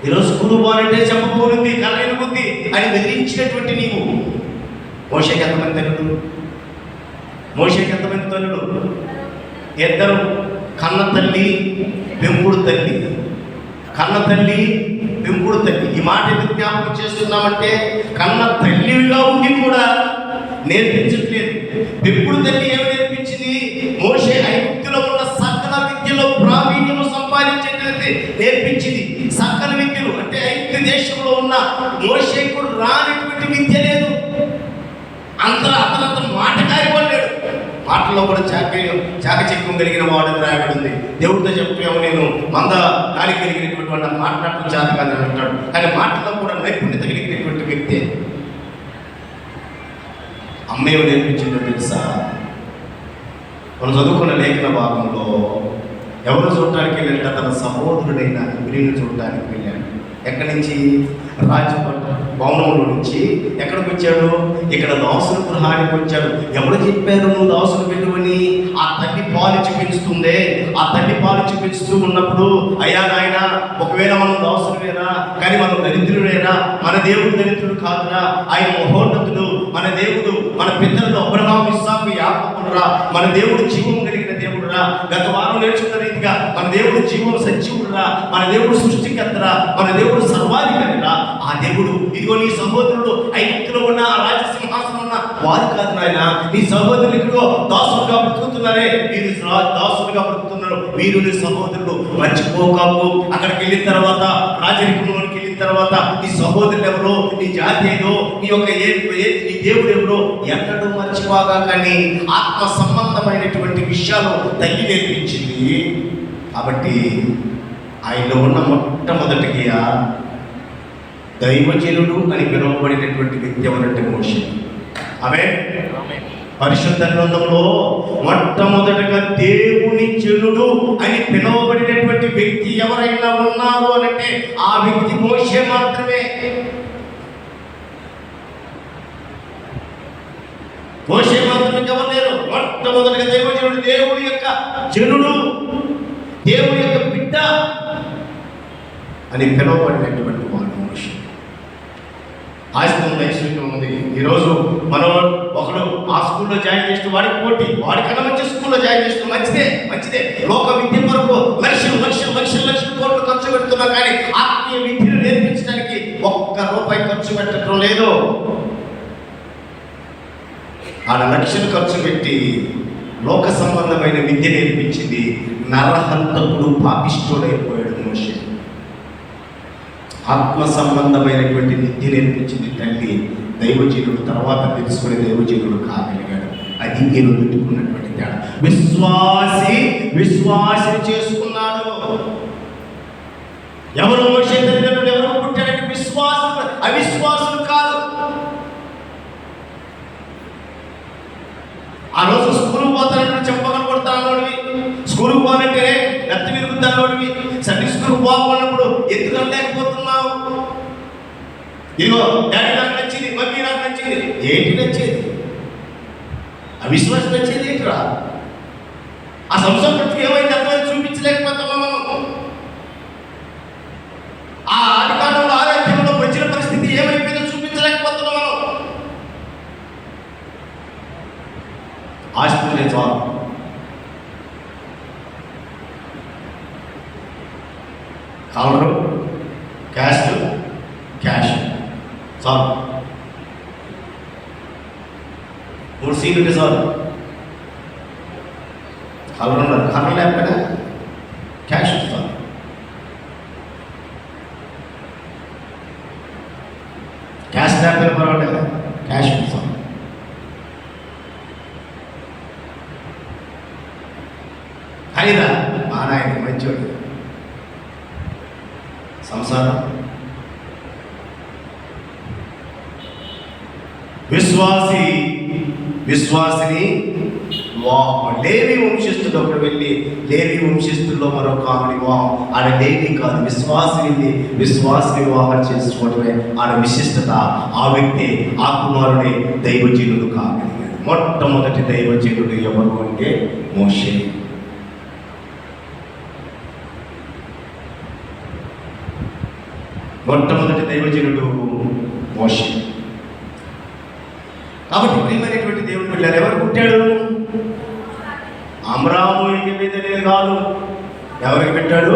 ఈరోజు స్కూల్ పోవాలంటే చెప్పబోగులుంది, కళ్ళని బుద్ధి అని బెదిరించినటువంటి నీవు. మోషేకి ఎంతమంది తల్లుడు? మోషేకి ఎంతమంది తల్లుడు? 2. కన్న తల్లి, పెంపుడు తల్లి. కన్న తల్లి, పెంపుడు తల్లి. ఈ మాట ఎందుకు జ్ఞాపకం చేస్తున్నామంటే, కన్న తల్లిగా ఉండి కూడా నేర్పించట్లేదు. పెంపుడు తల్లి ఏమి నేర్పించింది? మోషే ఐగుప్తులో ఉన్న సకల విద్యలో ప్రావీణ్యము సంపాదించేటువంటి నేర్పించింది. సకల విద్యలు అంటే ఐగుప్తు దేశంలో ఉన్న మోషేకు రానటువంటి విద్య లేదు. అతనంత మాటకారి పడ్డాడు. మాటల్లో కూడా చాకచక్యం కలిగిన వాడు రాయబడింది. దేవుడితో చెప్పాము, నేను నాలుగు కలిగినటువంటి వాడు మాట్లాడటం చేతకాదని అంటాడు. కానీ మాటల్లో కూడా నైపుణ్యత కలిగినటువంటి వ్యక్తి. అమ్మేవి నేర్పించిందో తెలుసా? మనం చదువుకున్న లేఖన భాగంలో ఎవరు చూడటానికి వెళ్ళాట? తన సహోదరుడైన ఇబ్రీని చూడటానికి వెళ్ళాడు. ఎక్కడి నుంచి? భవనంలో నుంచి ఎక్కడికి వచ్చాడు? ఇక్కడ దాసుల గృహానికి వచ్చాడు. ఎవరు చెప్పారు నువ్వు దాసులు వెళ్ళువని? ఆ తల్లి పాలిచ్చి పెంచుతుందే, ఆ తల్లి పాలిచ్చి పెంచుతూ ఉన్నప్పుడు, అయ్యా నాయన, ఒకవేళ మనం దాసులమేనా, కానీ మనం దరిద్రుడేనా? మన దేవుడు దరిద్రుడు కాదురా, ఆయన మహోన్నతుడు. మన దేవుడు మన పితరులు అబ్రహాము, ఇస్సాకు, యాకోబురా. మన దేవుడు జీవం కలిగిన దేవుడురా. గత వారం నేర్చుకున్న రీతిగా మన దేవుడు జీవం సజీవుడురా. మన దేవుడు సృష్టికర్తరా. మన దేవుడు సర్వాధికారిరా. ఆ దేవుడు ఇదిగో నీ సహోదరుడు ఐగుప్తులో ఉన్న రాజసింహాసనం ఉన్న వారు కాదు నాయన, నీ సహోదరులు ఇదిగో దాసులుగా బ్రతుకుతున్నారే, వీరు దాసులుగా బ్రతుకుతున్నారు, వీరు నీ సహోదరుడు. మర్చిపోకాకు. అక్కడికి వెళ్ళిన తర్వాత, రాజరికంలోనికి వెళ్ళిన తర్వాత, నీ సహోదరులు ఎవరో, నీ జాతి ఏదో, నీ యొక్క నీ దేవుడు ఎవరో ఎన్నడూ మర్చిపోగా. కానీ ఆత్మ సంబంధమైనటువంటి విషయాలు తల్లి నేర్పించింది. కాబట్టి ఆయనలో ఉన్న మొట్టమొదటిగా దైవజనుడు అని పిలువబడినటువంటి వ్యక్తి ఎవరంటే మోషే. ఆమేన్. పరిశుద్ధ గ్రంథంలో మొట్టమొదటిగా దేవుని జనుడు అని పిలువబడినటువంటి వ్యక్తి ఎవరైనా ఉన్నారు అంటే ఆ వ్యక్తి మోషే మాత్రమే. మోషే మాత్రమే ఎవరు లేరు. మొట్టమొదటిగా దైవజనుడు, దేవుడి యొక్క జనుడు, దేవుడి యొక్క బిడ్డ అని పిలువబడినటువంటి వాడు మోషే. ఆస్తి ఉంది, ఐశ్వర్యం ఉంది. ఈరోజు మనం ఒకడు ఆ స్కూల్లో జాయిన్ చేస్తూ వాడికి పోటీ, వాడికన్నా మంచి స్కూల్లో జాయిన్ చేస్తూ మంచిదే. లోక విద్య కొరకు లక్షలు కోట్లు ఖర్చు పెడుతున్నా కానీ ఆత్మీయ విద్యను నేర్పించడానికి ఒక్క రూపాయి ఖర్చు పెట్టడం లేదు. ఆడ లక్షలు ఖర్చు పెట్టి లోక సంబంధమైన విద్య నేర్పించింది. నరహంతకుడు, పాపిష్ఠుడైపోయాడు మోషే. ఆత్మ సంబంధమైనటువంటి విద్య నేర్పించింది తల్లి. దైవజనుడు తర్వాత తెలుసుకునే దైవజనుడు కాగలిగాడు. అది నేను పెట్టుకున్నటువంటి తేడా. విశ్వాసిని చేసుకున్నాడు. ఎవరు మోషే తల్లిదండ్రులు ఎవరు పుట్టారంటే విశ్వాసులు, అవిశ్వాసులు కాదు. ఆ రోజు స్కూల్కి పోతానంటే చెప్పగలు కొడతానోడివి, స్కూల్కి పోవాలంటే నెత్తి విరుగుతానోడివి, సండే స్కూల్కి పోవాలన్నప్పుడు ఎందుకు లేకపోతున్నావు? ఇదిగో డాడీ నాకు నచ్చింది, మమ్మీ నాకు నచ్చింది. ఏంటి నచ్చేది? అవిశ్వాసం నచ్చేది ఏంటిరా? ఆ సంవత్సరం ప్రతి ఏమైంది అర్థమైంది చూపించలేకపోతున్నాం మనం. ఆ ఆదికాలంలో ఆరోగ్యంలో ప్రజల పరిస్థితి ఏమైపోయిందో చూపించలేకపోతున్నాం మనం. ఆస్తి చాలు, కలరు, క్యాష్ చాలు, 3 సీట్లు చాలు. కలర్ ఉండదు, కలర్ లేకపోయినా క్యాష్ చాలు. క్యాష్ లేకపోయినా పర్వాలేదు, క్యాష్ చాలు. అయినా మా నాయన మంచోడు. సంసారం, విశ్వాసిని వివాహం. లేవి వంశస్థుడు ఒకడు వెళ్ళి లేవి వంశస్థుల్లో మరొక ఆమె వివాహం. ఆడ లేవి కాదు, విశ్వాసిని వివాహం చేసుకోవడమే ఆడ విశిష్టత. ఆ వ్యక్తి, ఆ కుమారుడే దైవజనుడు కాగలిగాడు. మొట్టమొదటి దైవజనుడు ఎవరు అంటే మోషే. మొట్టమొదటి దైవజనుడు మోషే. కాబట్టి ప్రియమైనటువంటి దేవుడు పిల్లలు ఎవరు పుట్టాడు? అమ్రాము ఇంటి మీద కాదు. ఎవరికి పెట్టాడు?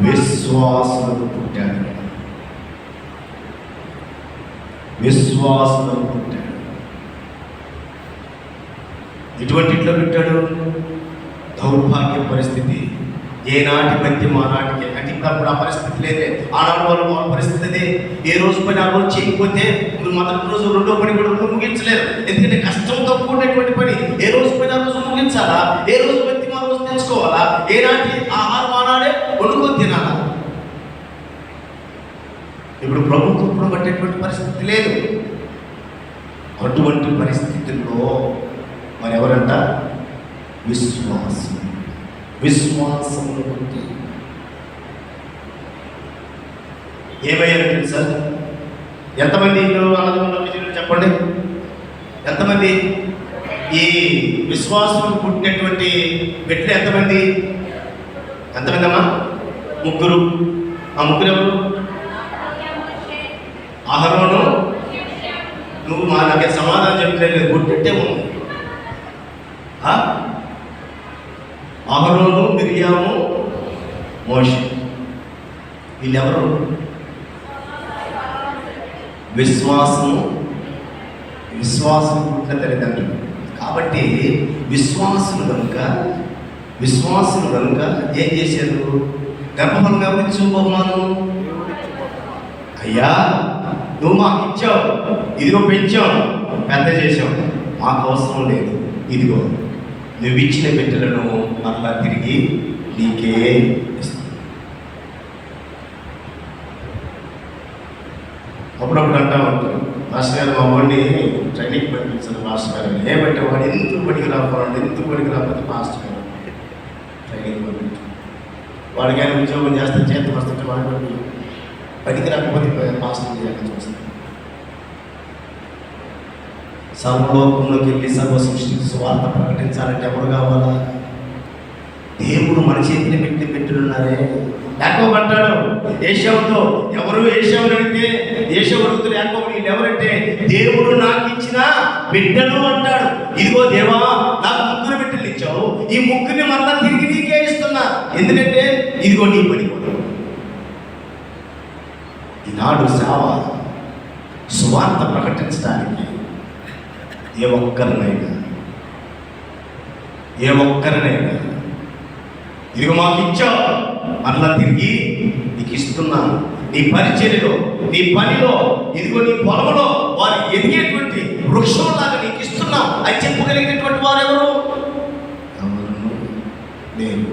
విశ్వాసులకు పుట్టాడు. విశ్వాసులకు పుట్టాడు. ఎటువంటి ఇంట్లో పెట్టాడు? దౌర్భాగ్య పరిస్థితి. ఏనాటి మధ్య మా నాటికి అంటే ఇప్పుడు ఆ పరిస్థితి లేదే. ఆనాడు వాళ్ళ పరిస్థితి అదే. ఏ రోజు పని ఆ రోజు చేయకపోతే మొదటి రోజు రెండో పని కూడా ముగించలేరు. ఎందుకంటే కష్టంతో కూడినటువంటి పని. ఏ రోజు పని ఆ రోజు ముగించాలా, ఏ రోజు బతి మా రోజు తెచ్చుకోవాలా, ఏనాటి ఆహారం ఆనాడే వండుకొని తినాలా. ఇప్పుడు ప్రభుత్వం పట్టేటువంటి పరిస్థితి లేదు. అటువంటి పరిస్థితుల్లో మరి ఎవరంట? విశ్వాసం. విశ్వాసమును బట్టి ఏమయ్యారు తెలుసా? ఎంతమంది ఇల్లు అన్నదమ్ములు చెప్పండి? ఎంతమంది? ఈ విశ్వాసం పుట్టినటువంటి బిడ్డలు ఎంతమంది అమ్మా? ముగ్గురు. ఆ ముగ్గురు ఎవరు? అహరోను. నువ్వు మా నాకే సమాధానం చెప్పలేదు, పుట్టింటే ఉంది. అహరోను, మిరియాము, మోషే. వీళ్ళెవరు? విశ్వాసం పుట్టిన తల్లిదండ్రులు. కాబట్టి విశ్వాసులు కనుక ఏం చేశారు? గర్భఫలం గమనించు బహుమానం. అయ్యా, నువ్వు మాకు ఇచ్చావు, ఇదిగో పెంచావు, పెద్ద చేసావు, మాకు అవసరం లేదు, ఇదిగో నువ్వు ఇచ్చిన బిడ్డలను మరలా తిరిగి నీకే ఇస్తాను. అప్పుడప్పుడు అంటా ఉంటారు, మాస్టర్ గారు మా వాడిని ట్రైనింగ్ పంపించారు. మాస్టర్ గారు ఏమంటే వాడు ఎందుకు పనికి రాకపోతే మాస్టర్ గారు ట్రైనింగ్ పంపించారు. వాడికి ఆయన ఉద్యోగం చేస్తే చేతి వస్తుంటే వాడు పనికి రాకపోతే మాస్టర్ చేయాలని చూస్తాను. సర్వలోకంలోకి వెళ్ళి సర్వ సృష్టికి సువార్త ప్రకటించాలంటే ఎవరు కావాలా? దేవుడు మన చేతిని పెట్టున్నారే. యాకోబు అంటాడు ఏశావుతో, ఎవరు ఏశావుని అడిగితే ఏశావు అడుగుతాడు యాకోబు, వీళ్ళు ఎవరంటే దేవుడు నాకు ఇచ్చిన బిడ్డలు అంటాడు. ఇదిగో దేవా, నాకు ముగ్గురు బిడ్డలు ఇచ్చావు, ఈ ముగ్గురిని మళ్ళా తిరిగి నీకే ఇస్తున్నా, ఎందుకంటే ఇదిగో నీ పని. ఈనాడు సేవ సువార్త ప్రకటించడానికి ఏ ఒక్కరినైనా ఇదిగో మాకు ఇచ్చావు, మరలా తిరిగి నీకు ఇస్తున్నాను. నీ పరిచర్యలో, నీ పనిలో, ఇదిగో నీ పొలంలో వారు ఎదిగేటువంటి వృక్షంలాగా నీకు ఇస్తున్నాం అని చెప్పగలిగినటువంటి వారు ఎవరు? నేను.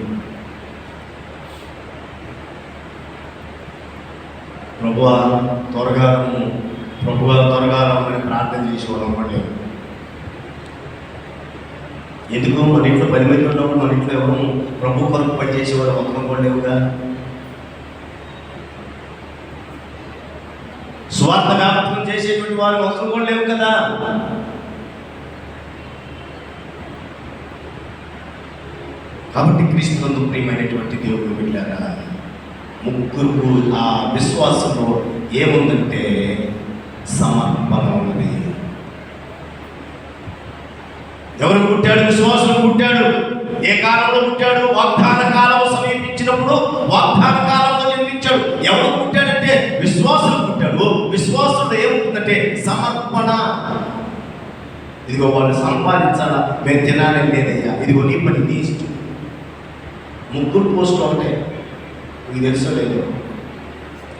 ప్రభువా త్వరగా రామని ప్రార్థన చేసేవాడు అనుకోండి. ఎందుకు? మన ఇంట్లో 10 మంది ఉన్నప్పుడు మన ఇంట్లో ఎవరు ప్రభు కొరకు పనిచేసేవాడు ఒక్కరు కూడా లేవుగా. స్వార్థ వ్యాపకం చేసేటువంటి వారు ఒక్కరు కూడా లేవు కదా. కాబట్టి క్రీస్తునందు ప్రియమైనటువంటి దేవుడు బిడ్డలారా, ముగ్గురు ఆ విశ్వాసంలో ఏముందంటే సమర్పణ ఉన్నది. ఎవరు పుట్టాడు? విశ్వాసం పుట్టాడు. ఏ కాలంలో పుట్టాడు? వాగ్దాన కాలం సమీపించినప్పుడు వాగ్దాన కాలంలో జన్మించాడు. ఎవరు పుట్టాడంటే విశ్వాసం పుట్టాడు. విశ్వాసంలో ఏముంటుందంటే సమర్పణ. ఇదిగో వాళ్ళు సంపాదించాలా, మేము తినాలని లేదయ్యా, ఇదిగో నీ పని, నీ ఇష్టం. ముగ్గురు పోస్టులు ఒకటే, మీకు తెలుసో లేదు?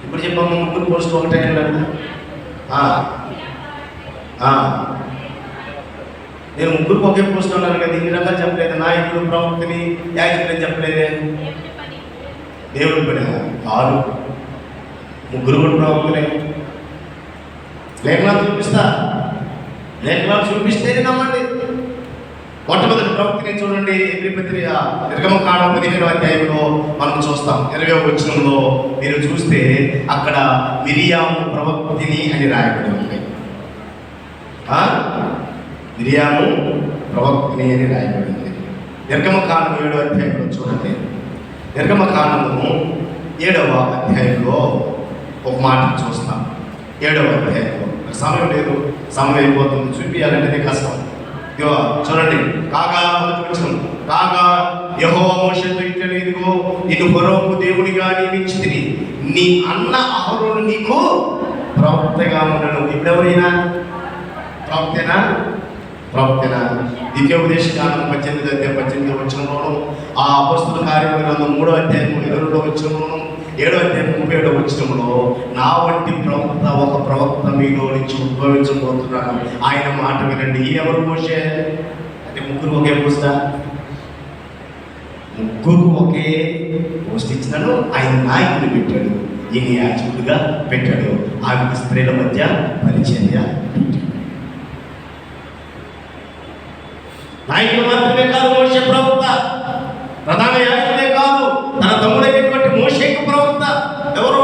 ఇప్పుడు చెప్పాము, ముగ్గురు పోస్టులు ఒకటే. నేను ముగ్గురికి ఒకే పోస్ట్ ఉన్నాను కదా, ఇన్ని రకాలు చెప్పలేదు. నాయకుడు, ప్రవక్తని, యాజకులని చెప్పలేదే. దేవుడి పని కాదు, ముగ్గురు కూడా ప్రవక్తలే. లేఖనాలు చూపిస్తేనే నమ్మండి. మొట్టమొదటి ప్రవక్తని చూడండి, నిర్గమకాండం 15వ అధ్యాయంలో మనం చూస్తాం. 20వ వచనంలో మీరు చూస్తే అక్కడ మిరియాము ప్రవక్తిని అని రాయబడి ఉంది. మిరియాము ప్రవక్తిని అని రాయబడింది. నిర్గమకాండం 7వ అధ్యాయంలో చూడండి. నిర్గమకాండము 7వ అధ్యాయంలో ఒక మాట చూస్తాం. 7వ అధ్యాయంలో సమయం లేదు, సమయం అయిపోతుంది, చూపించాలంటేనే కష్టం. చూడండి, కాగా యెహోవా మోషేతో ఇట్లా, ఇదిగో నిన్ను ఫరోకు దేవునిగా నియమించితిని, నీ అన్న అహరోను నీకు ప్రవక్తగా ఉండను. ఇప్పుడెవరైనా ప్రవక్తేనా? ద్వితీయోపదేశకాండం 18వ అధ్యాయం 18వ వచనంలోను, ఆ అపొస్తలుల కార్యముల గ్రంథం 3వ అధ్యాయం 22వ వచనంలోను, 7వ అధ్యాయం 37వ వచనంలో నా వంటి ఒక ప్రవక్త మీలో నుంచి ఉద్భవించబోతున్నాను, ఆయన మాట వినండి. ఈ ఎవరు? మోషే. అంటే ముగ్గురు ఒకే పోస్టా? ముగ్గురు ఒకే పోస్ట్ ఇచ్చినాడు. ఆయన నాయకుడు పెట్టాడు, ఈయన యాజకుడిగా పెట్టాడు, ఆమె స్త్రీల మధ్య పరిచర్య. నాయకుడు మాత్రమే కాదు, మోషే ప్రవక్త. ప్రధాన యాజకుడే కాదు, తన తమ్ముడైనటువంటి మోషేకు ప్రవక్త ఎవరు?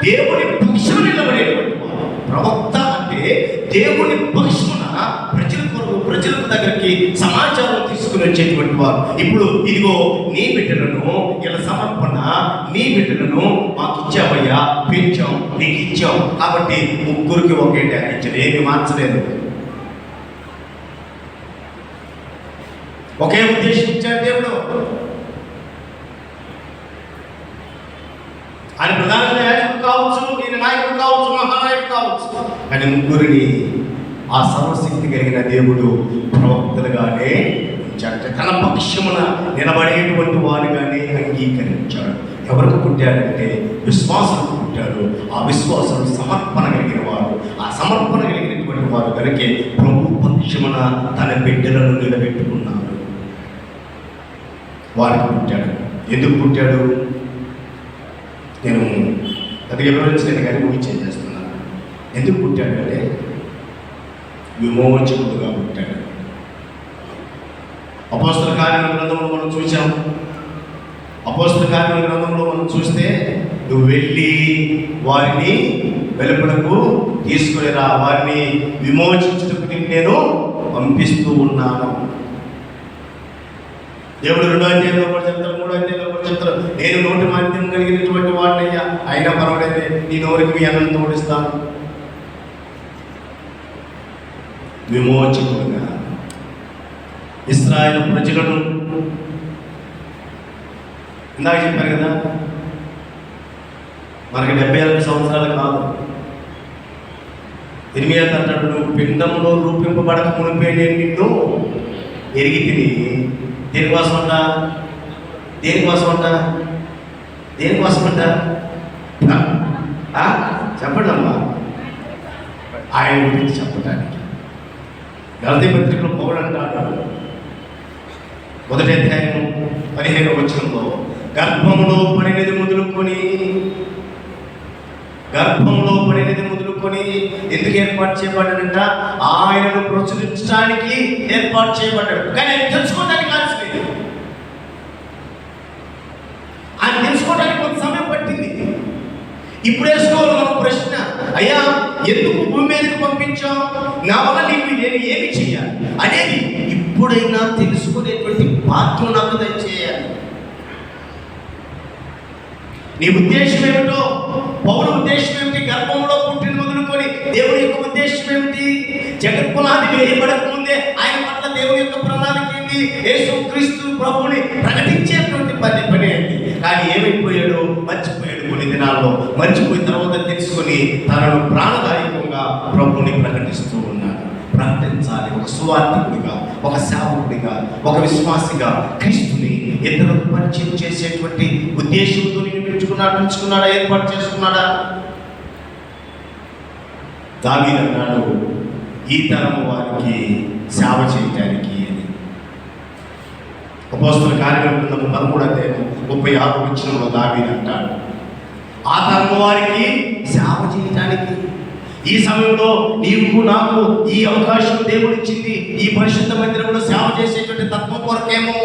దేవుని పక్షున నిలబడేటువంటి వాడు. ప్రవక్త అంటే దేవుని పక్షున ప్రజలకు దగ్గరికి సమాచారం తీసుకుని వచ్చేటువంటి వారు. ఇప్పుడు ఇదిగో నీ బిడ్డలను ఇలా సమర్పణ, నీ బిడ్డలను మాకు ఇచ్చావయ్యా, పెంచాం, నీకు ఇచ్చాం కాబట్టి ముగ్గురికి ఒకే ట్యాగ్ ఇచ్చాడు, ఏమి మార్చలేదు. ఒకే ఉద్దేశం ఇచ్చాడు దేవుడు. ఆయన ప్రధాన నాయకుడు కావచ్చు, ఈయన నాయకుడు కావచ్చు, మహానాయకుడు కావచ్చు, కానీ ముగ్గురిని ఆ సర్వశక్తి కలిగిన దేవుడు ప్రవక్తలుగానే తన పక్షమున నిలబడేటువంటి వారిగానే అంగీకరించాడు. ఎవరికి పుట్టాడంటే విశ్వాసులకు పుట్టాడు. ఆ విశ్వాసులు సమర్పణ కలిగిన వారు, ఆ సమర్పణ కలిగినటువంటి వారు కనుకే ప్రభు పక్షమున తన బిడ్డలను నిలబెట్టుకున్నారు. వారికి పుట్టాడు. ఎందుకు పుట్టాడు? నేను అది వివరించలేను కానీ ముగించేస్తున్నాను. ఎందుకు పుట్టాడు అంటే విమోచకుడుగా పుట్టాడు. అపోస్తల కార్యాల గ్రంథంలో మనం చూసాం. అపోస్తల కార్యాల గ్రంథంలో మనం చూస్తే నువ్వు వెళ్ళి వారిని వెలుపలకు తీసుకునిరా, వారిని విమోచించుటకు నేను పంపిస్తూ ఉన్నాను. దేవుడు 2వ అధ్యాయంలో కూడా చెప్తారు, 3వ అధ్యాయంలో కూడా చెప్తారు, నేను నోటి మాధ్యం కలిగినటువంటి వాడినయ్యా, అయినా పర్వాలైతే నీ నోరికి మీ అన్నం తోడిస్తాను. విమోచకుడుగా ఇశ్రాయేలు ప్రజలను, ఇందాక చెప్పారు కదా, మనకి 72 సంవత్సరాలు కాదు. ఇర్మియా అంటాడు, నువ్వు పిండంలో రూపింపబడక మునిపే నేను నిన్ను ఎరిగి తిని. దేనికోసం అంట? దేనికోసం అంట? దేనికోసం అంట? చెప్పండి అమ్మా. ఆయన గురించి చెప్పడానికి గలతీ పత్రికలో పౌలు అంటాడు, 1వ అధ్యాయం 15వ వచనంలో, గర్భంలో పడినది మొదలుకొని ఎందుకు ఏర్పాటు చేయబడ్డాడంట? ఆయనను ప్రచురించడానికి ఏర్పాటు చేయబడ్డాడు. కానీ ఆయన తెలుసుకోవడానికి ఆలస్యలేదు. ఆయన తెలుసుకోవడానికి కొంత సమయం పట్టింది. ఇప్పుడు వేసుకోవాలి మనం ప్రశ్న, అయ్యా ఎందుకు భూమి మీదకి పంపించావు, నా వల్ల నీకు నేను ఏమి చేయాలి అనేది ఇప్పుడైనా తెలుసుకునేటువంటి భాగ్యం నాకు దయచేయాలి. నీ ఉద్దేశం ఏమిటో, పౌరు ఉద్దేశం ఏమిటి? గర్భంలో పుట్టిన మొదలుకొని దేవుని యొక్క ఉద్దేశం ఏమిటి? జగత్పునాది వేయబడక ముందే ఆయన పట్ల దేవుని యొక్క ప్రణాళిక ఏంటి? యేసుక్రీస్తు ప్రభువుని ప్రకటించేటువంటి పని ఏంటి? కానీ ఏమైపోయాడు? మర్చిపోయాడు. కొన్ని దినాల్లో మర్చిపోయిన తర్వాత తెలుసుకొని తనను ప్రాణదాయకంగా ప్రభువుని ప్రకటిస్తూ ఉన్నాడు. ప్రకటించాలి. ఒక సువార్థికుడిగా, ఒక సేవకుడిగా, ఒక విశ్వాసిగా క్రీస్తుని ఇతరులకు పరిచయం చేసేటువంటి ఉద్దేశంతో నేను పిలుచుకున్నాడా, ఏర్పాటు చేసుకున్నాడా? దావీదు అన్నాడు, ఈ తరము వారికి సేవ చేయడానికి అని. అపోస్తల కార్యాల గ్రంథం 13వ అధ్యాయం 36వ వచనంలో దావీదు అంటాడు, ఆ తరము వారికి సేవ చేయడానికి. ఈ సమయంలో నీకు నాకు ఈ అవకాశం దేవుడు ఇచ్చింది. ఈ పరిశుద్ధ మందిరంలో సేవ చేసేటువంటి తత్వం కొరకేమో,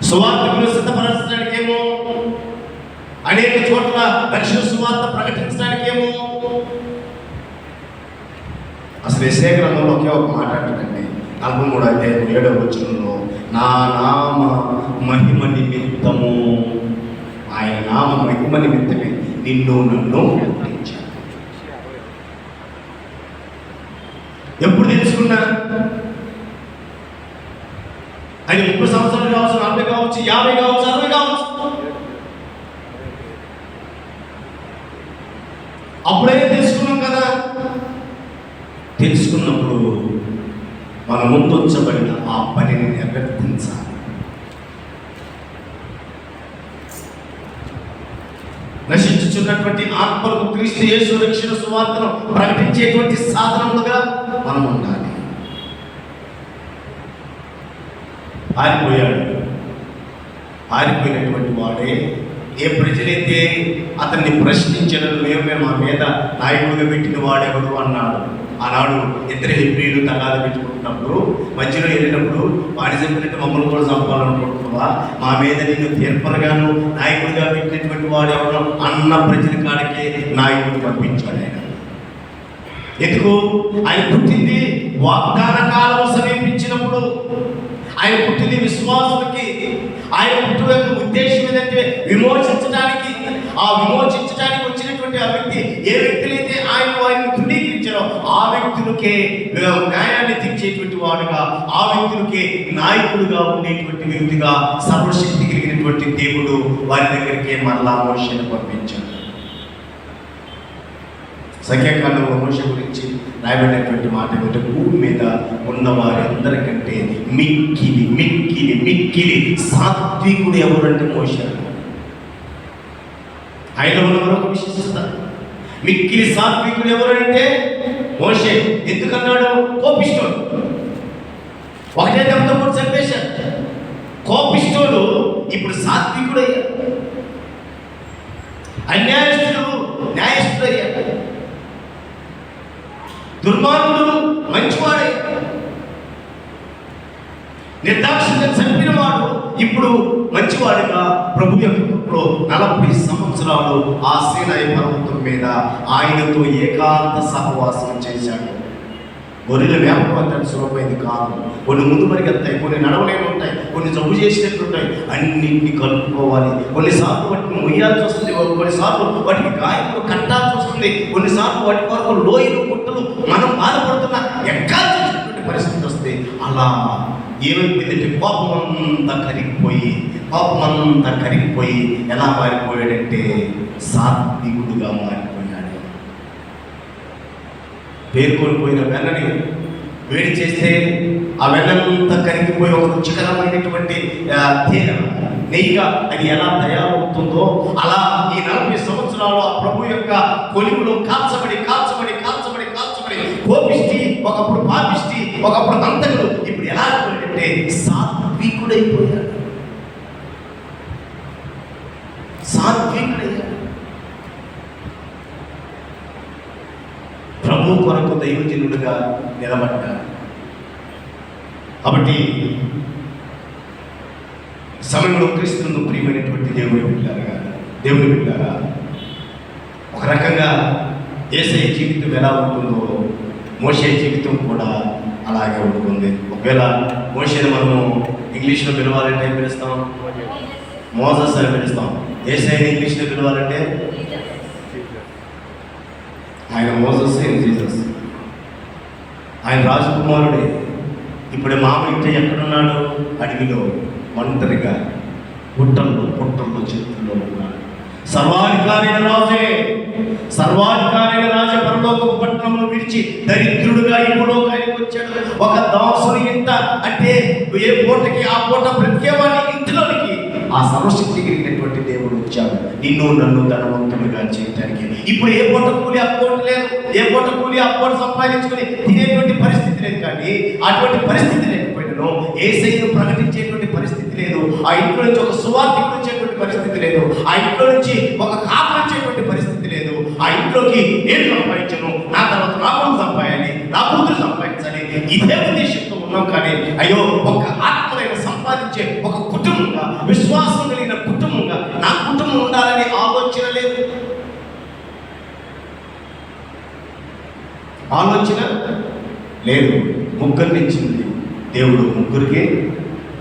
సువార్తకులు సిద్ధపరచడానికేమో, అనేక చోట్ల రక్షణ సువార్త ప్రకటించడానికేమో. అసలు యెషయా గ్రంథంలో ఒకే ఒక మాట అంటాడండి, 43వ అధ్యాయం 7వ వచనంలో, నా నామ మహిమ నిమిత్తము, ఆయన నామ మహిమ నిమిత్తమే నిన్ను నన్ను పుట్టించాడు. ఎప్పుడు తెలుసుకున్నా? అది 30 సంవత్సరాలు కావచ్చు, 40 కావచ్చు, 50 కావచ్చు, 60 కావచ్చు. అప్పుడైతే తెలుసుకున్నాం కదా. తెలుసుకున్నప్పుడు మన ముందుంచబడిన ఆ పనిని నిర్వర్తించాలి. నశించుచున్నటువంటి ఆత్మలకు క్రీస్తు యేసు రక్షణ సువార్తను ప్రకటించేటువంటి సాధనములుగా మనం ఉండాలి. ఆరిపోయినటువంటి వాడే, ఏ ప్రజలైతే అతన్ని ప్రశ్నించడం, మేము మా మీద నాయకుడిగా పెట్టిన వాడెవడు అన్నాడు. ఆనాడు ఇద్దరు హెబ్రీలు తగాదు పెట్టుకుంటున్నప్పుడు మధ్యలో వెళ్ళినప్పుడు వాడి చెప్పినట్టు మమ్మల్ని కూడా చంపాలనుకుంటున్నావా, మా మీద నిన్ను తీర్పరగాను నాయకుడిగా పెట్టినటువంటి వాడు ఎవరు అన్న ప్రజల కాడికే నాయకుడు పంపించాడు ఆయన. ఎందుకు? ఆయన పుట్టింది వాగ్దాన కాలం సమీపించినప్పుడు, ఆయన పుట్టింది విశ్వాసులకి. ఆయన పుట్టిన యొక్క ఉద్దేశం ఏంటంటే విమోచించడానికి. ఆ విమోచించడానికి వచ్చినటువంటి ఆ వ్యక్తి, ఏ వ్యక్తులైతే ఆయన్ని ధృవీకరించారో ఆ వ్యక్తులకే న్యాయాన్ని తీర్చేటువంటి వాడుగా, ఆ వ్యక్తులకే నాయకుడుగా ఉండేటువంటి వ్యక్తిగా సర్వశక్తి కలిగినటువంటి దేవుడు వారి దగ్గరికి మరలా మోషేను పంపించాడు. సంఖ్యాకాండంలో మోషే గురించి రాయబడినటువంటి మాట ఏమిటంటే, భూమి మీద ఉన్న వారందరికంటే మిక్కిలి మిక్కిలి మిక్కిలి సాత్వికుడు ఎవరంటే మోషే. ఆయన ఉన్న మరొక విశిష్టత, మిక్కిలి సాత్వికుడు ఎవరంటే మోషే. ఎందుకన్నాడు? కోపిష్టోడు. ఒకటే దెబ్బతో కూడా చంపేశాడు. కోపిష్టోడు ఇప్పుడు సాత్వికుడయ్యాడు. అన్యాయస్తుడు న్యాయస్తుడయ్యాడు. దుర్మార్గుడు మంచివాడయ్యాడు. నిర్దాక్షిణ్యం చంపిన వాడు ఇప్పుడు మంచివాడిగా ప్రభు యొక్క 40 సంవత్సరాలు ఆ సీనాయి పర్వతం మీద ఆయనతో ఏకాంత సహవాసం చేశాడు. గొర్రెలు వేపడం సులభమైంది కాదు. కొన్ని ముందు పరిగెత్తాయి, కొన్ని నడవలేని ఉంటాయి, కొన్ని జబ్బు చేసినట్టు ఉంటాయి. అన్నింటినీ కలుపుకోవాలి. కొన్నిసార్లు వాటిని మొయ్యాల్సి వస్తుంది, కొన్నిసార్లు వాటికి గాయములు కట్టాల్సి వస్తుంది, కొన్నిసార్లు వాటి కొరకు లోయలు గుట్టలు మనం బాధపడుతున్న ఎక్కాల్సినటువంటి పరిస్థితి వస్తే అలా ఏమైపోయిందంటే కోపమంతా కరిగిపోయి ఎలా మారిపోయాడంటే సాత్వికుడుగా మారిపోయాడు. పేర్కొనిపోయిన వెన్నని వేడి చేస్తే ఆ వెన్నంతా కరిగిపోయి ఒక రుచికరమైనటువంటి నెయ్యిగా అది ఎలా తయారవుతుందో అలా ఈ 40 సంవత్సరాలు ఆ ప్రభు యొక్క కొలువులో కాల్చబడి కోపిష్టి, ఒకప్పుడు పాపిష్టి, ఒకప్పుడు దంతకుడు, ఇప్పుడు ఎలా అయిపోయాడంటే సాత్వికుడైపోయాడు. ప్రభు కొరకు దైవజనుడుగా నిలబడ్డాడు. కాబట్టి సమయంలో క్రీస్తును ప్రియమైనటువంటి దేవుని బిడ్డారా, ఒక రకంగా యేసయ్య జీవితం ఎలా ఉంటుందో మోషే జీవితం కూడా అలాగే ఉంటుంది. ఒకవేళ మోషేని మనము ఇంగ్లీష్లో పిలవాలంటే ఏం పిలుస్తాం? మోసెస్ అని పిలుస్తాం. యేసయ్యని ఇంగ్లీష్లో పిలవాలంటే ఆయన మోసెస్, జీసస్. ఆయన రాజకుమారుడే. ఇప్పుడు మామ ఇంట్లో ఎక్కడున్నాడు? అడవిలో ఒంటరిగా పుట్టల్లో చెట్టుల్లో ఉన్నాడు. సర్వాధికారైన రాజే పరలోకపు పట్టణంలో విడిచి దరిద్రుడుగా ఈ భూలోకానికి వచ్చాడు. ఒక దాసుని ఇంట, అంటే ఏ పూటకి ఆ పూట బ్రతికేవాడిని ఇంటిలోనికి ఆ సర్వశక్తి కలిగినటువంటి దేవుడు వచ్చాడు నిన్ను నన్ను ధనవంతుడిగా చేయడానికి. ఇప్పుడు ఏ పూట కూలి అప్పోటు లేదు, ఏ పూట కూలి అప్పోటు సంపాదించుకొని తినేటువంటి పరిస్థితి లేదు. కానీ అటువంటి పరిస్థితి లేకపోయినను యేసయ్యను ప్రకటించేటువంటి పరిస్థితి లేదు. ఆ ఇంట్లో నుంచి ఒక సువార్తికుడు వచ్చేటువంటి పరిస్థితి లేదు. ఆ ఇంట్లో నుంచి ఒక కాపు వచ్చేటువంటి పరిస్థితి లేదు. ఆ ఇంట్లోకి నేను సంపాదించను, నా తర్వాత నా కొడుకు సంపాదించాలి, నా కూతురు సంపాదించాలి, ఇదే ఉద్దేశంతో ఉన్నాం. కానీ అయ్యో, ఒక ఆత్మలైన సంపాదించే ఒక కుటుంబంగా, విశ్వాసం కలిగిన కుటుంబంగా నా కుటుంబం ఉండాలనే ఆలోచన లేదు. ముగ్గురిని ఇచ్చింది దేవుడు. ముగ్గురికే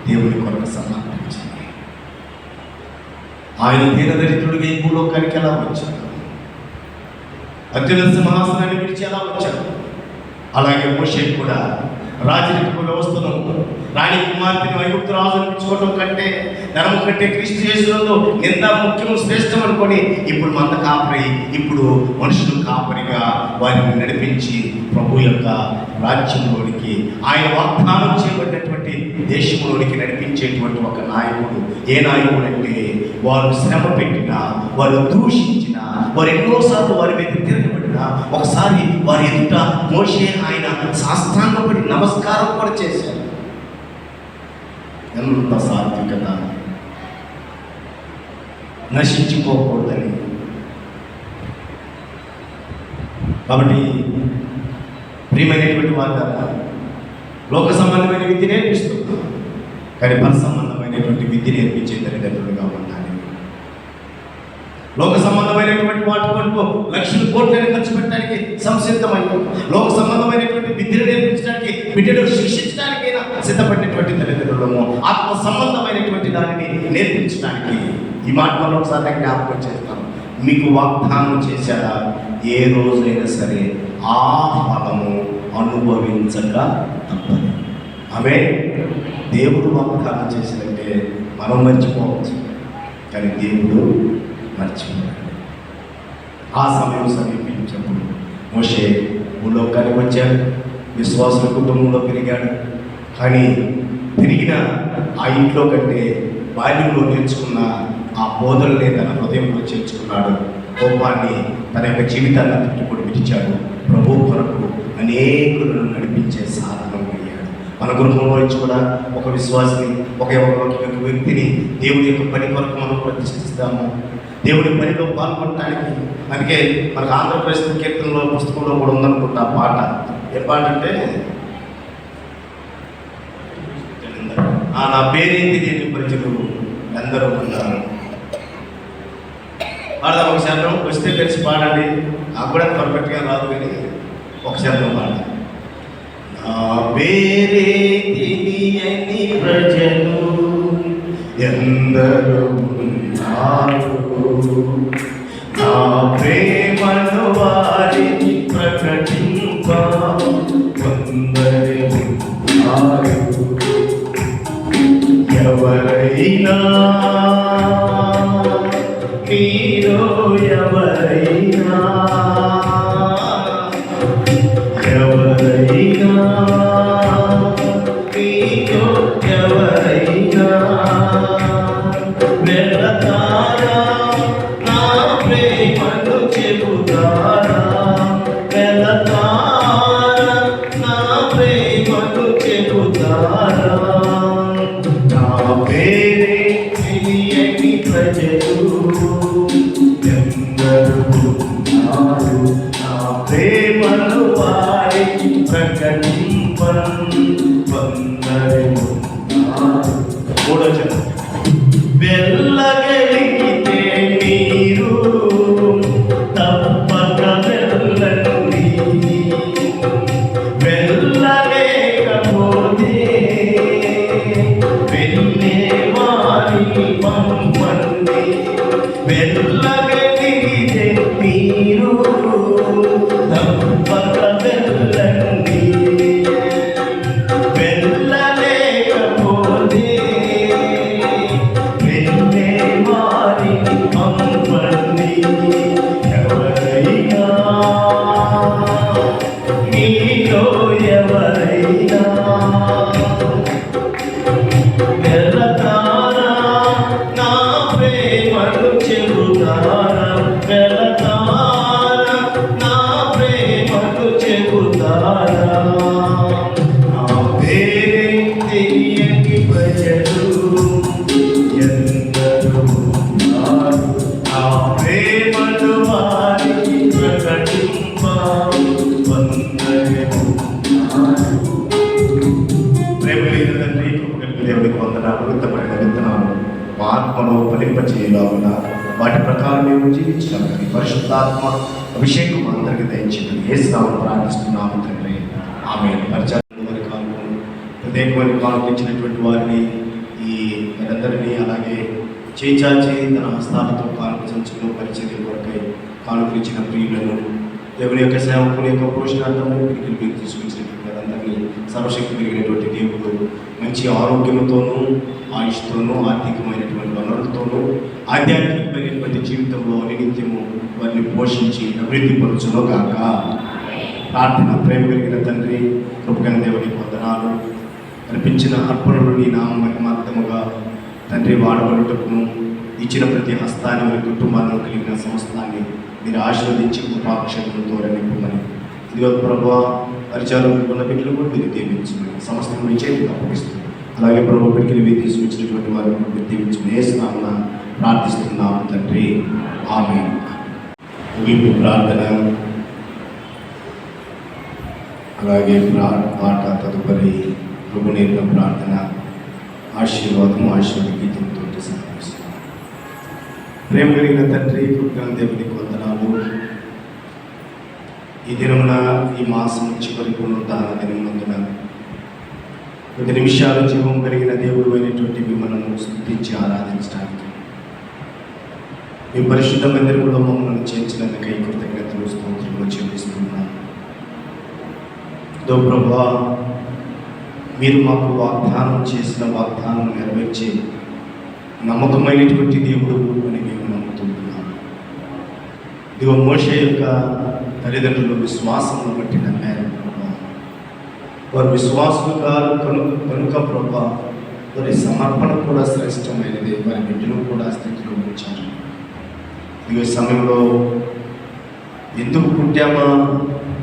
దేవుని కొరకు సమర్పించింది. ఆయన దీనదరిద్రుడిగా ఈ భూలోకానికి ఎలా వచ్చాడు? అత్యున్నత సింహాసనాన్ని విడిచి ఎలా వచ్చాడు? అలాగే మోషే కూడా రాజరిక వ్యవస్థను, రాణి కుమార్తెను ఐగుప్తు రాజు అనిపించుకోవడం కంటే, ధర్మం కంటే క్రీస్తు యేసునందు ఎంత ముఖ్యం, శ్రేష్టం అనుకొని ఇప్పుడు మంద కాపరి, ఇప్పుడు మనుషులు కాపరిగా వారిని నడిపించి ప్రభు యొక్క రాజ్యంలోనికి, ఆయన వాగ్దానం చేయబడినటువంటి దేశంలోనికి నడిపించేటువంటి ఒక నాయకుడు. ఏ నాయకుడు అంటే, వారు శ్రమ పెట్టినా, వారు దూషించినా, వారు ఎన్నోసార్లు వారి మీద తిరగబడినా, ఒకసారి వారి ఎదుట మోషే ఆయన సాష్టాంగపడి నమస్కారం కూడా చేశారు. ఎంత సాత్వికత! నశించిపోకూడదని. కాబట్టి ప్రియమైనటువంటి వారు లోక సంబంధమైన విద్య నేర్పిస్తూ కానీ పర సంబంధమైనటువంటి విద్య నేర్పించే తల్లిదండ్రులుగా ఉండాలి. లోక సంబంధమైనటువంటి వాటి కొరకు లక్షల కోట్లను ఖర్చు పెట్టడానికి సంసిద్ధమైన, లోక సంబంధమైనటువంటి విద్యను నేర్పించడానికి, బిడ్డను శిక్షించడానికైనా సిద్ధపడినటువంటి తల్లిదండ్రులము ఆత్మ సంబంధమైనటువంటి దానిని నేర్పించడానికి. ఈ మాట మనం ఒకసారి జ్ఞాపకం చేస్తాను. మీకు వాగ్దానం చేశారా? ఏ రోజైనా సరే ఆ ఫలము అనుభవించక తప్పదు. ఆమె దేవుడు వాగ్దానం చేసినట్టే మనం మర్చిపోవచ్చు, కానీ దేవుడు మర్చిపోయాడు. ఆ సమయం సమీపించినప్పుడు మోషే భూలోకానికి వచ్చాడు, విశ్వాసుల కుటుంబంలో పెరిగాడు. కానీ పెరిగిన ఆ ఇంట్లో కంటే బాల్యంలో నేర్చుకున్న ఆ బోధనలే తన హృదయంలో చేర్చుకున్నాడు. కోపాన్ని తన యొక్క జీవితాన్ని తిట్టుకొని విడిచాడు. ప్రభు కొరకు అనేకులను నడిపించే సాధనం అయ్యాడు. మన గృహంలో నుంచి కూడా ఒక విశ్వాసిని, ఒక వ్యక్తిని దేవుడి యొక్క పని కొరకు మనం ప్రతిష్ఠిస్తాము. దేవుడి పనిలో పాల్గొనడానికి. అందుకే మనకు ఆంధ్రప్రదేశ్ కీర్తనలో పుస్తకంలో కూడా ఉందనుకుంటా ఆ పాట. ఏ పాట అంటే నా పేరేంటి దేని ప్రజలు అందరూ ఉన్నారు. పాడదాం ఒక శాతం, వస్తే కలిసి పాడండి. నాకు కూడా పర్ఫెక్ట్గా రాదు కానీ ఒక శాతం పాడాలి. నా పేరే తెలియని ప్రజలు ఎందరూ ఉన్నారు, నా ప్రేమను వారికి ప్రకటింప కొందరు ఉన్నారు. ఎవరైనా మీలో ఎవరైనా మీలో ఎవరైనా వెళతారా, నా ప్రేమను చెబుతారా, వెళతారా, నా ప్రేమను చెబుతారా. నా పేరే తెలియని ప్రజలు ఎందరూ ఉన్నారు, నా ప్రేమను వారికి ప్రకటింప కొందరు ఉన్నారు. మూడో చెప్పు. వెళ్ళగలిగితే మీరు తప్పక వెళ్ళండి, వెళ్ళలేకపోతే వెళ్ళే వారిని పంపండి. వెళ్ళగలిగితే మీరు తప్పక వెళ్ళండి, వెళ్ళలేకపోతే వెళ్ళే వారిని పంపండి. ఎవరైనా మీలో ఎవరైనా వెళతారా, నా ప్రేమను చెబుతారా, వెళతారా, నా ప్రేమను చెబుతారా. నా పేరే తెలియని ప్రజలు ఎందరూ ఉన్నారు, నా ప్రేమను వారికి ప్రకటింప కొందరు ఉన్నారు. ప్రేమ లేని తండ్రి, కృప కలిగిన దేవుడికి వందనాలు. విత్తబడిన విత్తనాలు ఆత్మలో ఫలింపచేయలాగున వాటి ప్రకారం మేము జీవించడానికి పరిశుద్ధాత్మ అభిషేకం అందరికీ దయచేయండి. యేసు నామమున ప్రార్థిస్తున్నాము తండ్రి, ఆమేన్. పరిచర్యలు కానుకలు ప్రత్యేకమైన కానుకలు ఇచ్చినటువంటి వారిని ఈ అందరినీ, అలాగే చేచాచి తన హస్తాలతో కానుక సంచులో పరిచర్య కొరకై కానుకలు ఇచ్చిన ప్రియులను, దేవుని యొక్క సేవకుల యొక్క పోషణార్థమై పిడికిలు మీరు తీసుకొచ్చినటువంటి వారందరినీ సర్వశక్తి కలిగినటువంటి దేవుడు మంచి ఆరోగ్యంతోనూ, ఆయుష్తోనూ, ఆర్థికమైనటువంటి వనరులతోనూ, ఆధ్యాత్మికమైనటువంటి జీవితంలో నిత్యము వారిని పోషించి అభివృద్ధి పరచును గాక. ప్రార్థన. ప్రేమ కలిగిన తండ్రి, కృపగల దేవునికి వందనాలు. అర్పించిన అర్పణలు నీ నామ మహిమార్థముగా తండ్రి వాడబడుటకును, ఇచ్చిన ప్రతి హస్తాన్ని వారి కుటుంబాలను కలిగిన సంస్థాన్ని మీరు ఆశీర్వదించి కృపాక్షేమంతో నింపుమని. ఇదిగో ప్రభువా, పరిచయాలు ఉన్న బిడ్డలు కూడా మీరు దీవించమని సమస్త మీ చేతికి అప్పగిస్తుంది. అలాగే ప్రభు బిడ్డలు మీరు తీసుకొచ్చినటువంటి వారిని మీరు దీవించమని యేసునామమున ప్రార్థిస్తున్నాము తండ్రి, ఆమేన్. ముగింపు ప్రార్థన. అలాగే పాట తదుపరి ప్రభు నేర్పిన ప్రార్థన ఆశీర్వాదము ఆశీర్వదగీతంతో సమర్పిస్తున్నాం. ప్రేమ కలిగిన తండ్రి, కృతజ్ఞ దేవునికి వందనాలు. ఈ దినమున, ఈ మాసం చివరి పునరుద్ధాన దినమునందున కొద్ది నిమిషాలు జీవం కలిగిన దేవుడు అయినటువంటి మిమ్మల్ని స్తుతించి ఆరాధించడానికి మీ పరిశుద్ధ మందిరంలో మమ్మల్ని చేర్చినందుకై కృతజ్ఞతలు స్తోత్రములు చెల్లిస్తున్నాను. దో ప్రభువా, మీరు మాకు వాగ్దానం చేసిన వాగ్దానం నెరవేర్చే నమ్మకమైనటువంటి దేవుడు అని మేము నమ్ముతున్నాము. ఇదిగో మోషే యొక్క తల్లిదండ్రులు విశ్వాసంలో బట్టి నమ్మారు ప్రభా. వారు విశ్వాసులు కాదు కనుక ప్రభా, వారి సమర్పణ కూడా శ్రేష్టమైనది. వారి బిడ్డను కూడా స్థితిలో ఉంచారు. ఈ సమయంలో ఎందుకు పుట్టామా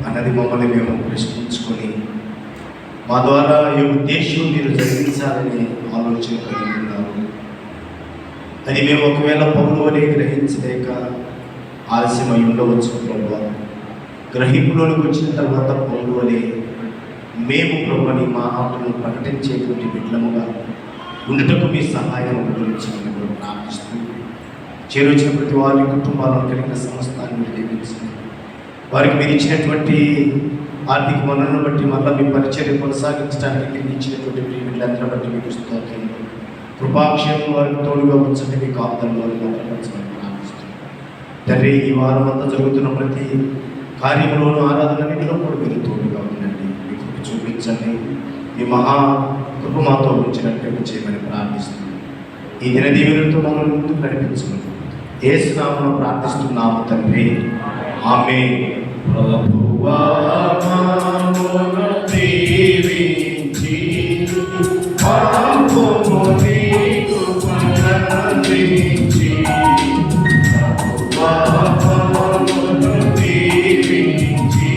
అన్నది మమ్మల్ని మేము ప్రశ్నించుకొని మా ద్వారా ఈ ఉద్దేశం మీరు జరిగించాలని ఆలోచన కలిగి ఉన్నారు. అది మేము ఒకవేళ పౌలు వలె గ్రహించలేక ఆలస్యమై ఉండవచ్చు ప్రభు. గ్రహింపులోకి వచ్చిన తర్వాత పౌలు వలె మేము ప్రభుని మా ఆటను ప్రకటించేటువంటి బిడ్డలముగా ఉండటకు మీ సహాయం గురించి ప్రార్థిస్తూ చేరొచ్చిన ప్రతి వారి కుటుంబాలను కలిగిన సంస్థాన్ని మీరు దీవించండి. వారికి మీరు ఇచ్చినటువంటి ఆర్థిక వనరులను బట్టి మళ్ళీ మీ పరిచర్య కొనసాగించడానికి మీరు ఇచ్చినటువంటి ప్రియులందరూ బట్టి మీకు స్తోత్రం. కృపాక్షేమం వారికి తోడుగా ఉంచండి. మీ కాపుదలను వారికి భద్రపరచమని ప్రార్థిస్తున్నాను తండ్రి. ఈ వారం అంతా జరుగుతున్న ప్రతి కార్యంలోనూ ఆరాధనలో కూడా మీరు తోడుగా ఉండండి. మీ కృప చూపించండి. మీ మహా కృప మాతో ఉంచినట్టు చేయమని ప్రార్థిస్తున్నాను. ఈ దిన దీవెనలతో మమ్మల్ని ముందుకు నడిపించుకుంటాం. యేసు నామమున ప్రార్థిస్తున్నాము తండ్రి, ఆమేన్. ప్రభువా మమ్మును దీవించి పాపము నీకు పరదించి, ప్రభువా మమ్మును దీవించి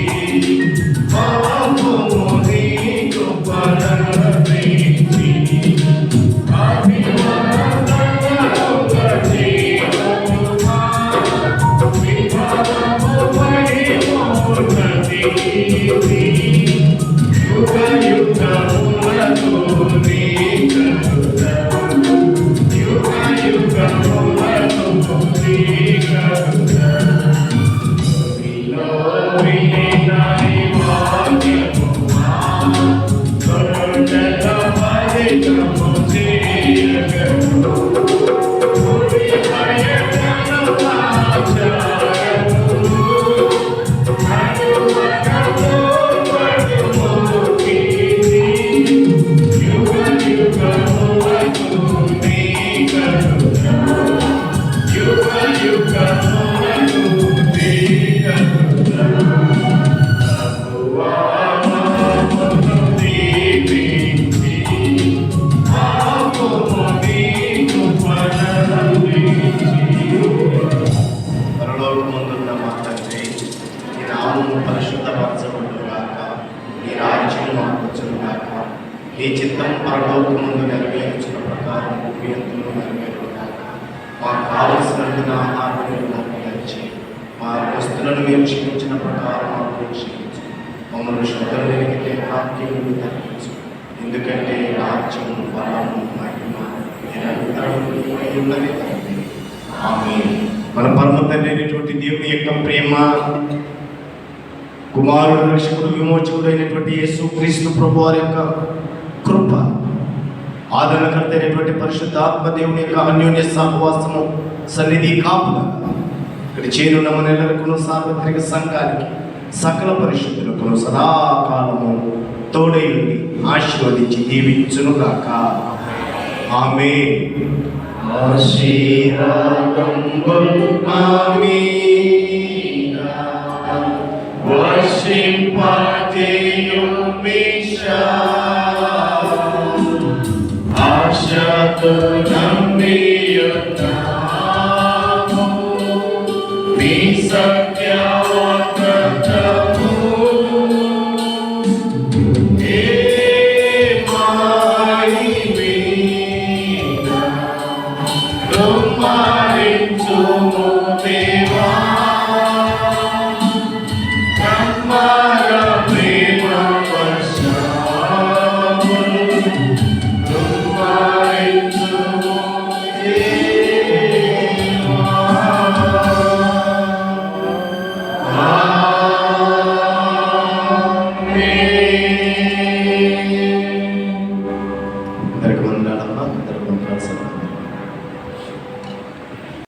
పాపము నీకు పరదించి, నీ చిత్తం పరలోకముందు నెరవేర్చిన ప్రకారం భూమి యందును నెరవేరుగాక. మాకు కావలసినందున ఆహారం మాకు దయచి, మా వస్తువులను మేము క్షమించిన ప్రకారం మాకు క్షమించు. మమ్మల్ని శోధన జరిగితే వాక్యములు తగ్గించు. ఎందుకంటే రాజ్యం, బలము, మహిమ నిరంతరము ఉన్నది తండ్రి, ఆమేన్. మన పరమ తండ్రి అయినటువంటి దేవుని యొక్క ప్రేమ, కుమారుడు, రక్షకుడు, విమోచకుడు అయినటువంటి యేసుక్రీస్తు ప్రభువారి యొక్క కృప, ఆదరణకర్త అయినటువంటి పరిశుద్ధాత్మ దేవుని యొక్క అన్యోన్య సహవాసము, సన్నిధి, కాపుదల ఇక్కడ చేరున్న మనెల్లరికను, సార్వత్రిక సంఘానికి, సకల పరిశుద్ధులకు సదాకాలము తోడై ఉండి ఆశీర్వదించి దీవించునుగాక. ఆమేన్. Be